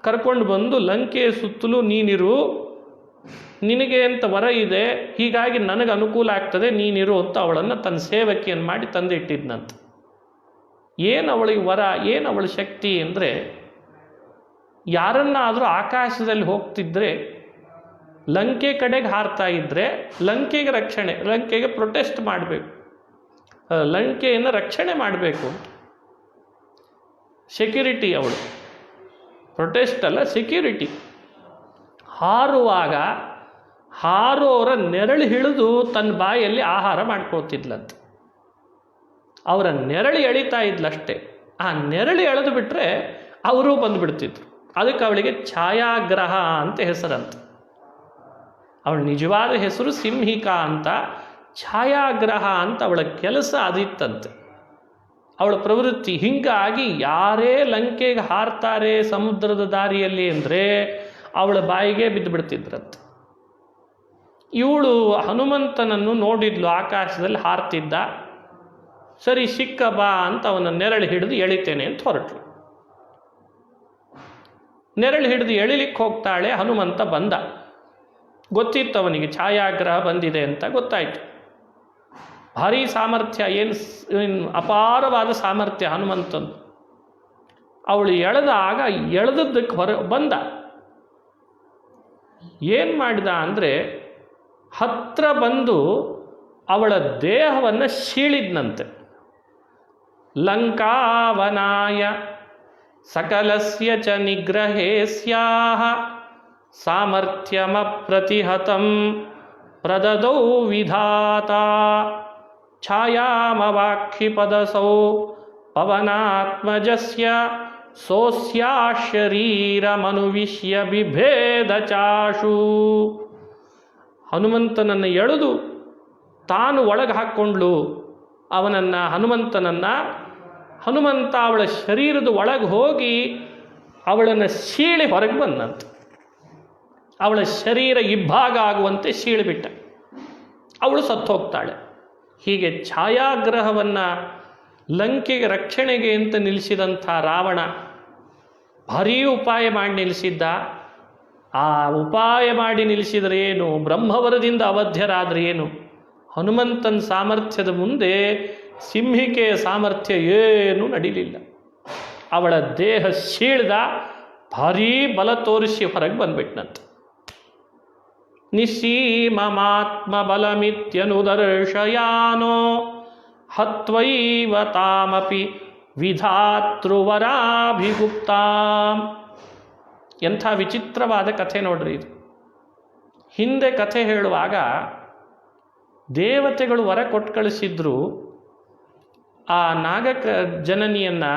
ಕರ್ಕೊಂಡು ಬಂದು ಲಂಕೆಯ ಸುತ್ತಲೂ ನೀನಿರು, ನಿನಗೆ ಅಂತ ವರ ಇದೆ, ಹೀಗಾಗಿ ನನಗೆ ಅನುಕೂಲ ಆಗ್ತದೆ, ನೀನಿರು ಅಂತ ಅವಳನ್ನು ತನ್ನ ಸೇವಕಿಯನ್ನು ಮಾಡಿ ತಂದಿಟ್ಟಿದ್ನಂತೆ. ಏನು ಅವಳಿಗೆ ವರ, ಏನು ಅವಳ ಶಕ್ತಿ ಅಂದರೆ, ಯಾರನ್ನಾದರೂ ಆಕಾಶದಲ್ಲಿ ಹೋಗ್ತಿದ್ರೆ ಲಂಕೆ ಕಡೆಗೆ ಹಾರ್ತಾ ಇದ್ದರೆ ಲಂಕೆಗೆ ರಕ್ಷಣೆ, ಲಂಕೆಗೆ ಪ್ರೊಟೆಸ್ಟ್ ಮಾಡಬೇಕು, ಲಂಕೆಯನ್ನು ರಕ್ಷಣೆ ಮಾಡಬೇಕು. ಸೆಕ್ಯೂರಿಟಿ ಅವಳು, ಪ್ರೊಟೆಸ್ಟ್ ಅಲ್ಲ ಸೆಕ್ಯೂರಿಟಿ. ಹಾರುವಾಗ ಹಾರೋರ ನೆರಳು ಹಿಡಿದು ತನ್ನ ಬಾಯಲ್ಲಿ ಆಹಾರ ಮಾಡ್ಕೊಳ್ತಿದ್ಲಂತೆ. ಅವರ ನೆರಳು ಎಳಿತಾ ಇದ್ಲಷ್ಟೇ, ಆ ನೆರಳು ಎಳೆದು ಬಿಟ್ಟರೆ ಅವರೂ ಬಂದುಬಿಡ್ತಿದ್ರು. ಅದಕ್ಕೆ ಅವಳಿಗೆ ಛಾಯಾಗ್ರಹ ಅಂತ ಹೆಸರಂತೆ. ಅವಳ ನಿಜವಾದ ಹೆಸರು ಸಿಂಹಿಕಾ ಅಂತ, ಛಾಯಾಗ್ರಹ ಅಂತ ಅವಳ ಕೆಲಸ ಅದಿತ್ತಂತೆ, ಅವಳ ಪ್ರವೃತ್ತಿ. ಹೀಗಾಗಿ ಯಾರೇ ಲಂಕೆಗೆ ಹಾರ್ತಾರೆ ಸಮುದ್ರದ ದಾರಿಯಲ್ಲಿ ಅಂದರೆ ಅವಳ ಬಾಯಿಗೆ ಬಿದ್ದು ಬಿಡ್ತಿದ್ರಂತೆ. ಇವಳು ಹನುಮಂತನನ್ನು ನೋಡಿದ್ಲು, ಆಕಾಶದಲ್ಲಿ ಹಾರ್ತಿದ್ದ. ಸರಿ ಸಿಕ್ಕ ಬಾ ಅಂತ ಅವನ ನೆರಳು ಹಿಡಿದು ಎಳಿತೇನೆ ಅಂತ ಹೊರಟಳು. ನೆರಳು ಹಿಡಿದು ಎಳಿಲಿಕ್ಕೆ ಹೋಗ್ತಾಳೆ. ಹನುಮಂತ ಬಂದ. ಗೊತ್ತಿತ್ತು ಅವನಿಗೆ ಛಾಯಾಗ್ರಹ ಬಂದಿದೆ ಅಂತ ಗೊತ್ತಾಯಿತು. ಭಾರೀ ಸಾಮರ್ಥ್ಯ, ಏನು ಅಪಾರವಾದ ಸಾಮರ್ಥ್ಯ ಹನುಮಂತಂದು. ಅವಳು ಎಳೆದಾಗ ಎಳೆದದ್ದಕ್ಕೆ ಬಂದ. ಏನು ಮಾಡಿದ ಅಂದರೆ ಹತ್ರ ಬಂದು ಅವಳ ದೇಹವನ್ನು ಸೀಳಿದ್ನಂತೆ. ಲಂಕಾವನಾಯ ಸಕಲಸ್ಯ ಚ ನಿಗ್ರಹೇ ಸ್ಯಾಹ ಸಾಮರ್ಥ್ಯಮಪ್ರತಿಹತಂ ಪ್ರದದೌ ವಿಧಾತ ಛಾಯಾಮವಾಕ್ಷಿಪದಸೌ ಪವನಾತ್ಮಜಸ್ಯ ಸೋಸ್ಯಾ ಶರೀರಮನುವಿಶ್ಯ ಬಿಭೇದ ಚಾಶು. ಹನುಮಂತನನ್ನು ಎಳೆದು ತಾನು ಒಳಗೆ ಹಾಕ್ಕೊಂಡ್ಲು ಹನುಮಂತನನ್ನು. ಹನುಮಂತ ಅವಳ ಶರೀರದ ಒಳಗೆ ಹೋಗಿ ಅವಳನ್ನು ಸೀಳಿ ಹೊರಗೆ ಬಂದಂತೆ. ಅವಳ ಶರೀರ ಇಬ್ಬಾಗ ಆಗುವಂತೆ ಸೀಳಿಬಿಟ್ಟ. ಅವಳು ಸತ್ತು ಹೋಗ್ತಾಳೆ. ಹೀಗೆ ಛಾಯಾಗ್ರಹವನ್ನು ಲಂಕೆಗೆ ರಕ್ಷಣೆಗೆ ಅಂತ ನಿಲ್ಲಿಸಿದಂಥ ರಾವಣ ಭಾರೀ ಉಪಾಯ ಮಾಡಿ ನಿಲ್ಲಿಸಿದ್ದ. ಆ ಉಪಾಯ ಮಾಡಿ ನಿಲ್ಲಿಸಿದರೆ ಏನು, ಬ್ರಹ್ಮವರದಿಂದ ಅವಧ್ಯರಾದರೆ ಏನು, ಹನುಮಂತನ ಸಾಮರ್ಥ್ಯದ ಮುಂದೆ ಸಿಂಹಿಕೆಯ ಸಾಮರ್ಥ್ಯ ಏನೂ ನಡೀಲಿಲ್ಲ. ಅವಳ ದೇಹ ಸೀಳ್ದ, ಭಾರೀ ಬಲ ತೋರಿಸಿ ಹೊರಗೆ ಬಂದ್ಬಿಟ್ನಂತೆ. ನಿಸ್ಸೀಮಮಾತ್ಮ ಬಲಮಿತ್ಯನುದರ್ಶಯಾನೋ ಹತ್ವೈವ ತಾಮಪಿ ವಿಧಾತೃವರಾಭಿಗುಪ್ತಾಂ. ಎಂಥ ವಿಚಿತ್ರವಾದ ಕಥೆ ನೋಡ್ರಿ ಇದು. ಹಿಂದೆ ಕಥೆ ಹೇಳುವಾಗ ದೇವತೆಗಳು ವರ ಕೊಟ್ಟು ಕಳಿಸಿದ್ರು ಆ ಜನನಿಯನ್ನು.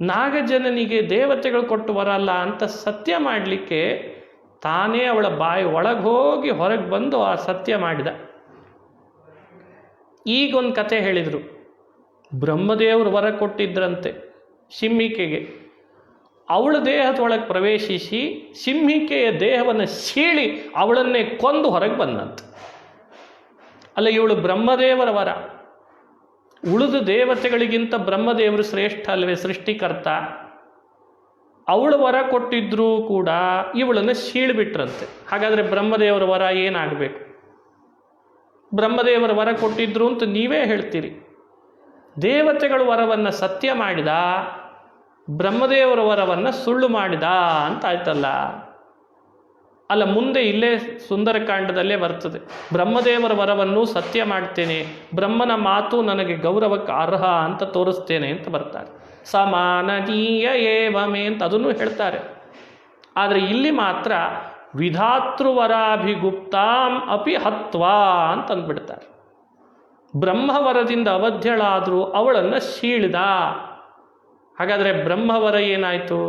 ನಾಗಜನನಿಗೆ ದೇವತೆಗಳು ಕೊಟ್ಟು ವರ ಅಲ್ಲ ಅಂತ ಸತ್ಯ ಮಾಡಲಿಕ್ಕೆ ತಾನೇ ಅವಳ ಬಾಯಿ ಒಳಗೆ ಹೋಗಿ ಹೊರಗೆ ಬಂದು ಆ ಸತ್ಯ ಮಾಡಿದ. ಈಗೊಂದು ಕಥೆ ಹೇಳಿದರು. ಬ್ರಹ್ಮದೇವರು ವರ ಕೊಟ್ಟಿದ್ರಂತೆ ಸಿಂಹಿಕೆಗೆ. ಅವಳ ದೇಹದೊಳಗೆ ಪ್ರವೇಶಿಸಿ ಸಿಂಹಿಕೆಯ ದೇಹವನ್ನು ಸೀಳಿ ಅವಳನ್ನೇ ಕೊಂದು ಹೊರಗೆ ಬಂದಂತೆ. ಅಲ್ಲ, ಇವಳು ಬ್ರಹ್ಮದೇವರ ವರ. ಉಳಿದ ದೇವತೆಗಳಿಗಿಂತ ಬ್ರಹ್ಮದೇವರು ಶ್ರೇಷ್ಠ ಅಲ್ವೇ, ಸೃಷ್ಟಿಕರ್ತ. ಅವಳು ವರ ಕೊಟ್ಟಿದ್ರೂ ಕೂಡ ಇವಳನ್ನು ಸೀಳಿಬಿಟ್ರಂತೆ. ಹಾಗಾದರೆ ಬ್ರಹ್ಮದೇವರ ವರ ಏನಾಗಬೇಕು? ಬ್ರಹ್ಮದೇವರ ವರ ಕೊಟ್ಟಿದ್ರು ಅಂತ ನೀವೇ ಹೇಳ್ತೀರಿ. ದೇವತೆಗಳ ವರವನ್ನು ಸತ್ಯ ಮಾಡಿದ, ಬ್ರಹ್ಮದೇವರ ವರವನ್ನು ಸುಳ್ಳು ಮಾಡಿದ ಅಂತ ಆಯ್ತಲ್ಲ. ಅಲ್ಲ, ಮುಂದೆ ಇಲ್ಲೇ ಸುಂದರಕಾಂಡದಲ್ಲೇ ಬರ್ತದೆ. ಬ್ರಹ್ಮದೇವರ ವರವನ್ನು ಸತ್ಯ ಮಾಡ್ತೇನೆ, ಬ್ರಹ್ಮನ ಮಾತು ನನಗೆ ಗೌರವಕ್ಕೆ ಅರ್ಹ ಅಂತ ತೋರಿಸ್ತೇನೆ ಅಂತ ಬರ್ತಾರೆ. ಸಮಾನನೀಯ ಏವಮೇ ಅಂತ ಅದನ್ನು ಹೇಳ್ತಾರೆ. ಆದರೆ ಇಲ್ಲಿ ಮಾತ್ರ ವಿಧಾತೃವರಾಭಿಗುಪ್ತಾಂ ಅಪಿ ಹತ್ವಾ ಅಂತಂದ್ಬಿಡ್ತಾರೆ. ಬ್ರಹ್ಮವರದಿಂದ ಅವಧ್ಯಳಾದರೂ ಅವಳನ್ನು ಸೀಳಿದ. ಹಾಗಾದರೆ ಬ್ರಹ್ಮವರ ಏನಾಯಿತು?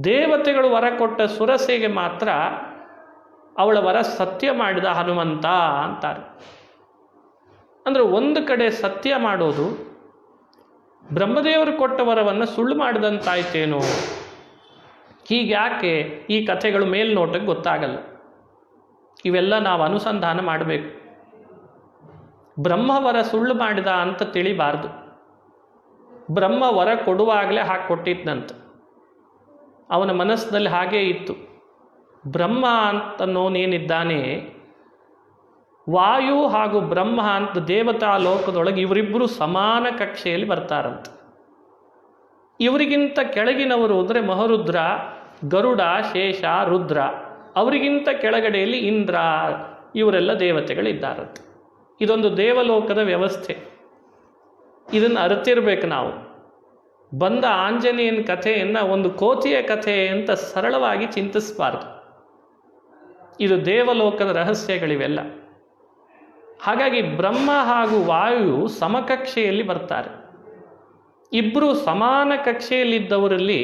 ದೇವತೆಗಳು ವರ ಕೊಟ್ಟ ಸುರಸೆಗೆ ಮಾತ್ರ ಅವಳ ವರ ಸತ್ಯ ಮಾಡಿದ ಹನುಮಂತ ಅಂತಾರೆ. ಅಂದರೆ ಒಂದು ಕಡೆ ಸತ್ಯ ಮಾಡೋದು ಬ್ರಹ್ಮದೇವರು ಕೊಟ್ಟ ವರವನ್ನು ಸುಳ್ಳು ಮಾಡಿದಂತಾಯ್ತೇನೋ. ಹೀಗ್ಯಾಕೆ ಈ ಕಥೆಗಳು ಮೇಲ್ನೋಟಕ್ಕೆ ಗೊತ್ತಾಗಲ್ಲ. ಇವೆಲ್ಲ ನಾವು ಅನುಸಂಧಾನ ಮಾಡಬೇಕು. ಬ್ರಹ್ಮವರ ಸುಳ್ಳು ಮಾಡಿದ ಅಂತ ತಿಳಿಬಾರ್ದು. ಬ್ರಹ್ಮ ವರ ಕೊಡುವಾಗಲೇ ಹಾಗೆ ಕೊಟ್ಟಿದ್ದಂತೆ. ಅವನ ಮನಸ್ಸಿನಲ್ಲಿ ಹಾಗೇ ಇತ್ತು. ಬ್ರಹ್ಮ ಅಂತನೋನೇನಿದ್ದಾನೆ, ವಾಯು ಹಾಗೂ ಬ್ರಹ್ಮ ಅಂತ ದೇವತಾ ಲೋಕದೊಳಗೆ ಇವರಿಬ್ಬರು ಸಮಾನ ಕಕ್ಷೆಯಲ್ಲಿ ಬರ್ತಾರಂತೆ. ಇವರಿಗಿಂತ ಕೆಳಗಿನವರು ಅಂದರೆ ಮಹರುದ್ರ, ಗರುಡ, ಶೇಷ, ರುದ್ರ. ಅವರಿಗಿಂತ ಕೆಳಗಡೆಯಲ್ಲಿ ಇಂದ್ರ, ಇವರೆಲ್ಲ ದೇವತೆಗಳಿದ್ದಾರಂತೆ. ಇದೊಂದು ದೇವಲೋಕದ ವ್ಯವಸ್ಥೆ. ಇದನ್ನು ಅರಿತಿರ್ಬೇಕು ನಾವು. ಬಂದ ಆಂಜನೇಯನ ಕಥೆಯನ್ನು ಒಂದು ಕೋತಿಯ ಕಥೆ ಅಂತ ಸರಳವಾಗಿ ಚಿಂತಿಸಬಾರ್ದು. ಇದು ದೇವಲೋಕದ ರಹಸ್ಯಗಳಿವೆಲ್ಲ. ಹಾಗಾಗಿ ಬ್ರಹ್ಮ ಹಾಗೂ ವಾಯು ಸಮಕಕ್ಷೆಯಲ್ಲಿ ಬರ್ತಾರೆ. ಇಬ್ಬರು ಸಮಾನ ಕಕ್ಷೆಯಲ್ಲಿದ್ದವರಲ್ಲಿ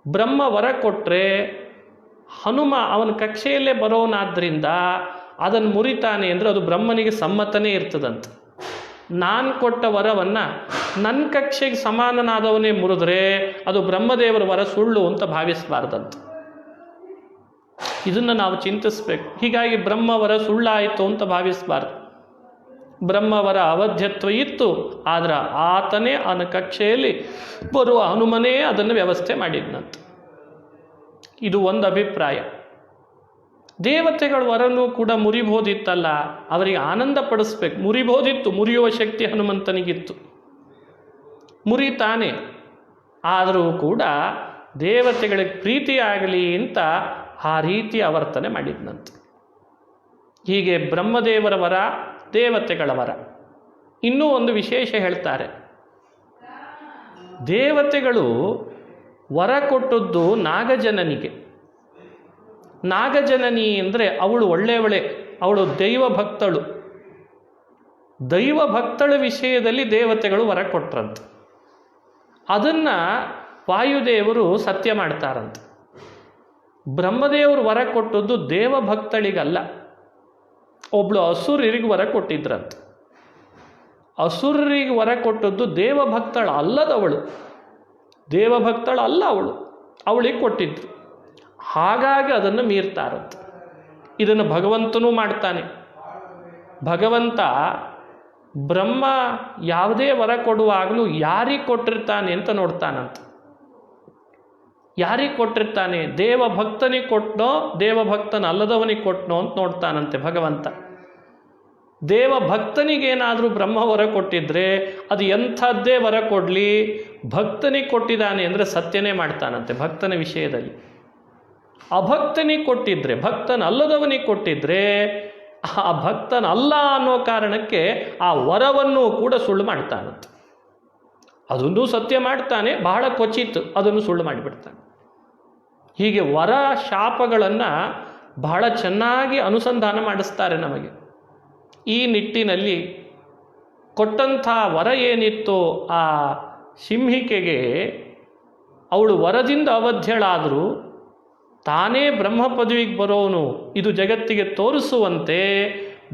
ಬ್ರಹ್ಮ ವರ ಕೊಟ್ಟರೆ ಹನುಮ ಅವನ ಕಕ್ಷೆಯಲ್ಲೇ ಬರೋನಾದ್ದರಿಂದ ಅದನ್ನು ಮುರಿತಾನೆ ಅಂದರೆ ಅದು ಬ್ರಹ್ಮನಿಗೆ ಸಮ್ಮತನೇ ಇರ್ತದಂತೆ. ನಾನು ಕೊಟ್ಟ ವರವನ್ನು ನನ್ನ ಕಕ್ಷೆಗೆ ಸಮಾನನಾದವನೇ ಮುರಿದ್ರೆ ಅದು ಬ್ರಹ್ಮದೇವರ ವರ ಸುಳ್ಳು ಅಂತ ಭಾವಿಸಬಾರ್ದಂತೆ. ಇದನ್ನು ನಾವು ಚಿಂತಿಸಬೇಕು. ಹೀಗಾಗಿ ಬ್ರಹ್ಮವರ ಸುಳ್ಳಾಯಿತು ಅಂತ ಭಾವಿಸಬಾರ್ದು. ಬ್ರಹ್ಮವರ ಅವಧ್ಯತ್ವ ಇತ್ತು, ಆದರೆ ಆತನೇ ಅವನ ಕಕ್ಷೆಯಲ್ಲಿ ಬರುವ ಹನುಮನೇ ಅದನ್ನು ವ್ಯವಸ್ಥೆ ಮಾಡಿದ್ನಂತೆ. ಇದು ಒಂದು ಅಭಿಪ್ರಾಯ. ದೇವತೆಗಳ ವರನೂ ಕೂಡ ಮುರಿಬೋದಿತ್ತಲ್ಲ, ಅವರಿಗೆ ಆನಂದ ಪಡಿಸ್ಬೇಕು. ಮುರಿಬೋದಿತ್ತು, ಮುರಿಯುವ ಶಕ್ತಿ ಹನುಮಂತನಿಗಿತ್ತು, ಮುರಿತಾನೆ. ಆದರೂ ಕೂಡ ದೇವತೆಗಳಿಗೆ ಪ್ರೀತಿಯಾಗಲಿ ಅಂತ ಆ ರೀತಿ ಆವರ್ತನೆ ಮಾಡಿದ್ನಂತೆ. ಹೀಗೆ ಬ್ರಹ್ಮದೇವರ ವರ, ದೇವತೆಗಳ ವರ. ಇನ್ನೂ ಒಂದು ವಿಶೇಷ ಹೇಳ್ತಾರೆ. ದೇವತೆಗಳು ವರ ಕೊಟ್ಟದ್ದು ನಾಗಜನನಿಗೆ. ನಾಗಜನನಿ ಅಂದರೆ ಅವಳು ಒಳ್ಳೆಯವಳೆ, ಅವಳು ದೈವ ಭಕ್ತಳು. ದೈವ ಭಕ್ತಳ ವಿಷಯದಲ್ಲಿ ದೇವತೆಗಳು ವರ ಕೊಟ್ರಂತೆ. ಅದನ್ನು ವಾಯುದೇವರು ಸತ್ಯ ಮಾಡ್ತಾರಂತೆ. ಬ್ರಹ್ಮದೇವರು ವರ ಕೊಟ್ಟದ್ದು ದೇವಭಕ್ತಳಿಗಲ್ಲ, ಒಬ್ಳು ಅಸುರರಿಗೆ ವರ ಕೊಟ್ಟಿದ್ರಂತೆ. ಅಸುರರಿಗೆ ವರ ಕೊಟ್ಟದ್ದು ದೇವಭಕ್ತಳು ಅಲ್ಲದವಳು, ದೇವಭಕ್ತಳು ಅಲ್ಲ ಅವಳು, ಅವಳಿಗೆ ಕೊಟ್ಟಿದ್ರು. ಹಾಗಾಗಿ ಅದನ್ನು ಮೀರ್ತಾರಂತೆ. ಇದನ್ನು ಭಗವಂತನೂ ಮಾಡ್ತಾನೆ. ಭಗವಂತ ಬ್ರಹ್ಮ ಯಾವುದೇ ವರ ಕೊಡುವಾಗಲೂ ಯಾರಿಗೆ ಕೊಟ್ಟಿರ್ತಾನೆ ಅಂತ ನೋಡ್ತಾನಂತೆ. ಯಾರಿಗೆ ಕೊಟ್ಟಿರ್ತಾನೆ, ದೇವಭಕ್ತನಿಗೆ ಕೊಟ್ಟನೋ ದೇವಭಕ್ತನ ಅಲ್ಲದವನಿಗೆ ಕೊಟ್ಟನೋ ಅಂತ ನೋಡ್ತಾನಂತೆ ಭಗವಂತ. ದೇವಭಕ್ತನಿಗೇನಾದರೂ ಬ್ರಹ್ಮ ವರ ಕೊಟ್ಟಿದ್ರೆ ಅದು ಎಂಥದ್ದೇ ವರ ಕೊಡಲಿ, ಭಕ್ತನಿಗೆ ಕೊಟ್ಟಿದ್ದಾನೆ ಅಂದರೆ ಸತ್ಯನೇ ಮಾಡ್ತಾನಂತೆ ಭಕ್ತನ ವಿಷಯದಲ್ಲಿ. ಅಭಕ್ತನಿಗೆ ಕೊಟ್ಟಿದ್ರೆ, ಭಕ್ತನ ಅಲ್ಲದವನಿಗೆ ಕೊಟ್ಟಿದ್ರೆ ಆ ಭಕ್ತನಲ್ಲ ಅನ್ನೋ ಕಾರಣಕ್ಕೆ ಆ ವರವನ್ನು ಕೂಡ ಸುಳ್ಳು ಮಾಡ್ತಾನಂತೆ. ಅದನ್ನು ಸತ್ಯ ಮಾಡ್ತಾನೆ, ಬಹಳ ಕ್ವಚಿತ್ ಅದನ್ನು ಸುಳ್ಳು ಮಾಡಿಬಿಡ್ತಾನೆ. ಹೀಗೆ ವರ ಶಾಪಗಳನ್ನು ಬಹಳ ಚೆನ್ನಾಗಿ ಅನುಸಂಧಾನ ಮಾಡಿಸ್ತಾರೆ ನಮಗೆ. ಈ ನಿಟ್ಟಿನಲ್ಲಿ ಕೊಟ್ಟಂಥ ವರ ಏನಿತ್ತೋ ಆ ಸಿಂಹಿಕೆಗೆ, ಅವಳು ವರದಿಂದ ಅವಧ್ಯಳಾದರೂ ತಾನೇ ಬ್ರಹ್ಮ ಪದವಿಗೆ ಬರೋನು ಇದು ಜಗತ್ತಿಗೆ ತೋರಿಸುವಂತೆ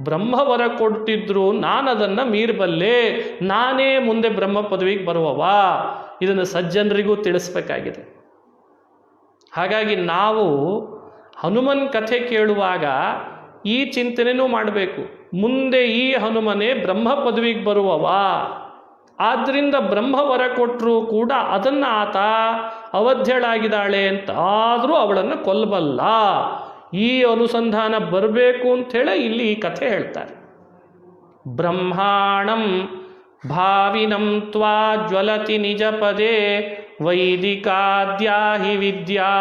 ಬ್ರಹ್ಮವರ ಕೊಟ್ಟಿದ್ರು ನಾನು ಅದನ್ನು ಮೀರಬಲ್ಲೆ, ನಾನೇ ಮುಂದೆ ಬ್ರಹ್ಮ ಪದವಿಗೆ ಬರುವವ, ಇದನ್ನು ಸಜ್ಜನರಿಗೂ ತಿಳಿಸ್ಬೇಕಾಗಿದೆ. ಹಾಗಾಗಿ ನಾವು ಹನುಮನ್ ಕಥೆ ಕೇಳುವಾಗ ಈ ಚಿಂತನೆನೂ ಮಾಡಬೇಕು. ಮುಂದೆ ಈ ಹನುಮನೇ ಬ್ರಹ್ಮ ಪದವಿಗೆ ಬರುವವ, ಆದ್ದರಿಂದ ಬ್ರಹ್ಮವರ ಕೊಟ್ಟರೂ ಕೂಡ ಅದನ್ನು ಆತ ಅವಧ್ಯಳಾಗಿದ್ದಾಳೆ ಅಂತ ಆದರೂ ಅವಳನ್ನು ಕೊಲ್ಲಬಲ್ಲ. ಈ ಅನುಸಂಧಾನ ಬರಬೇಕು ಅಂಥೇಳಿ ಇಲ್ಲಿ ಈ ಕಥೆ ಹೇಳ್ತಾರೆ. ಬ್ರಹ್ಮಾಣಂ ಭಾವಿನಂ ತ್ವಾ ಜ್ವಲತಿ ನಿಜ ಪದೇ ವೈದಿಕಾದ್ಯಾಹಿ ವಿದ್ಯಾ.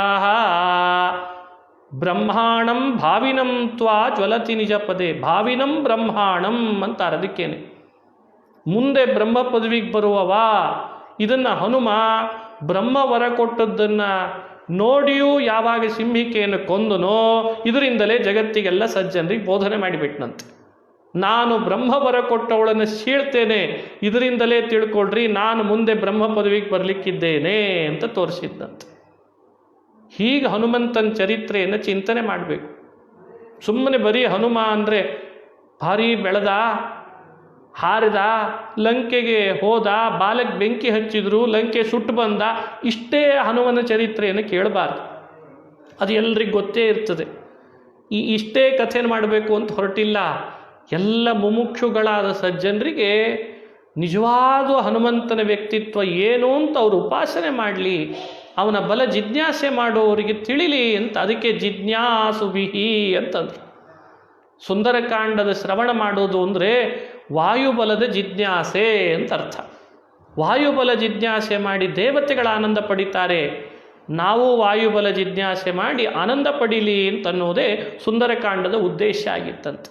ಬ್ರಹ್ಮಾಣಂ ಭಾವಿನಂ ತ್ವಾ ಜ್ವಲತಿ ನಿಜ ಪದೇ. ಭಾವಿನಂ ಬ್ರಹ್ಮಾಣಂ ಅಂತಾರೆ. ಅದಕ್ಕೇನೆ ಮುಂದೆ ಬ್ರಹ್ಮ ಪದವಿಗೆ ಬರುವವ. ಇದನ್ನು ಹನುಮ ಬ್ರಹ್ಮ ವರ ಕೊಟ್ಟದ್ದನ್ನು ನೋಡಿಯೂ ಯಾವಾಗ ಸಿಂಹಿಕೆಯನ್ನು ಕೊಂದನೋ ಇದರಿಂದಲೇ ಜಗತ್ತಿಗೆಲ್ಲ ಸಜ್ಜನರಿಗೆ ಬೋಧನೆ ಮಾಡಿಬಿಟ್ನಂತೆ. ನಾನು ಬ್ರಹ್ಮವರ ಕೊಟ್ಟವಳನ್ನು ಸೀಳ್ತೇನೆ, ಇದರಿಂದಲೇ ತಿಳ್ಕೊಳ್ರಿ ನಾನು ಮುಂದೆ ಬ್ರಹ್ಮ ಪದವಿಗೆ ಬರಲಿಕ್ಕಿದ್ದೇನೆ ಅಂತ ತೋರಿಸಿದ್ದಂತೆ. ಹೀಗೆ ಹನುಮಂತನ ಚರಿತ್ರೆಯನ್ನು ಚಿಂತನೆ ಮಾಡಬೇಕು. ಸುಮ್ಮನೆ ಬರೀ ಹನುಮ ಅಂದರೆ ಭಾರಿ ಬೆಳೆದ, ಹಾರಿದ, ಲಂಕೆಗೆ ಹೋದ, ಬಾಲಕ್ಕೆ ಬೆಂಕಿ ಹಚ್ಚಿದ್ರು, ಲಂಕೆ ಸುಟ್ಟು ಬಂದ. ಇಷ್ಟೇ ಹನುಮನ ಚರಿತ್ರೆಯನ್ನು ಕೇಳಬಾರ್ದು. ಅದು ಎಲ್ರಿಗೂ ಗೊತ್ತೇ ಇರ್ತದೆ. ಇಷ್ಟೇ ಕಥೆ ಮಾಡಬೇಕು ಅಂತ ಹೊರಟಿಲ್ಲ. ಎಲ್ಲ ಮುಮುಕ್ಷುಗಳಾದ ಸಜ್ಜನರಿಗೆ ನಿಜವಾದ ಹನುಮಂತನ ವ್ಯಕ್ತಿತ್ವ ಏನು ಅಂತ ಅವರು ಉಪಾಸನೆ ಮಾಡಲಿ, ಅವನ ಬಲ ಜಿಜ್ಞಾಸೆ ಮಾಡೋರಿಗೆ ತಿಳಿಲಿ ಅಂತ ಅದಕ್ಕೆ ಜಿಜ್ಞಾಸುಭಿಹಿ ಅಂತಂದ್ರು. ಸುಂದರಕಾಂಡದ ಶ್ರವಣ ಮಾಡೋದು ಅಂದರೆ ವಾಯುಬಲದ ಜಿಜ್ಞಾಸೆ ಅಂತ ಅರ್ಥ. ವಾಯುಬಲ ಜಿಜ್ಞಾಸೆ ಮಾಡಿ ದೇವತೆಗಳ ಆನಂದ ಪಡಿತಾರೆ, ನಾವು ವಾಯುಬಲ ಜಿಜ್ಞಾಸೆ ಮಾಡಿ ಆನಂದ ಪಡೀಲಿ ಅಂತನ್ನೋದೇ ಸುಂದರಕಾಂಡದ ಉದ್ದೇಶ ಆಗಿತ್ತಂತೆ.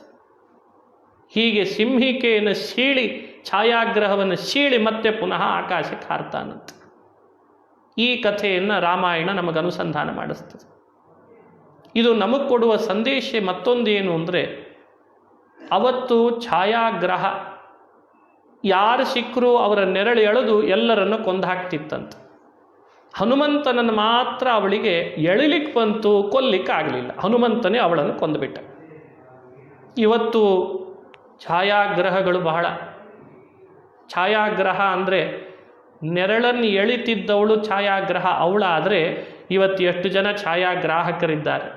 ಹೀಗೆ ಸಿಂಹಿಕೆಯನ್ನು ಸೀಳಿ, ಛಾಯಾಗ್ರಹವನ್ನು ಸೀಳಿ ಮತ್ತೆ ಪುನಃ ಆಕಾಶಕ್ಕೆ ಹಾರ್ತಾನಂತೆ. ಈ ಕಥೆಯನ್ನು ರಾಮಾಯಣ ನಮಗೆ ಅನುಸಂಧಾನ ಮಾಡಿಸ್ತದೆ. ಇದು ನಮಗೆ ಕೊಡುವ ಸಂದೇಶ ಮತ್ತೊಂದೇನು ಅಂದರೆ, ಅವತ್ತು ಛಾಯಾಗ್ರಹ ಯಾರು ಸಿಕ್ಕರೂ ಅವರ ನೆರಳು ಎಳೆದು ಎಲ್ಲರನ್ನು ಕೊಂದಾಕ್ತಿತ್ತಂತೆ. ಹನುಮಂತನನ್ನು ಮಾತ್ರ ಅವಳಿಗೆ ಎಳಿಲಿಕ್ಕೆ ಬಂತು, ಕೊಲ್ಲಿಕ್ಕೆ ಆಗಲಿಲ್ಲ. ಹನುಮಂತನೇ ಅವಳನ್ನು ಕೊಂದುಬಿಟ್ಟ. ಇವತ್ತು ಛಾಯಾಗ್ರಹಗಳು ಬಹಳ. ಛಾಯಾಗ್ರಹ ಅಂದರೆ ನೆರಳನ್ನು ಎಳಿತಿದ್ದವಳು ಛಾಯಾಗ್ರಹ ಅವಳಾದರೆ ಇವತ್ತು ಎಷ್ಟು ಜನ ಛಾಯಾಗ್ರಾಹಕರಿದ್ದಾರೆ,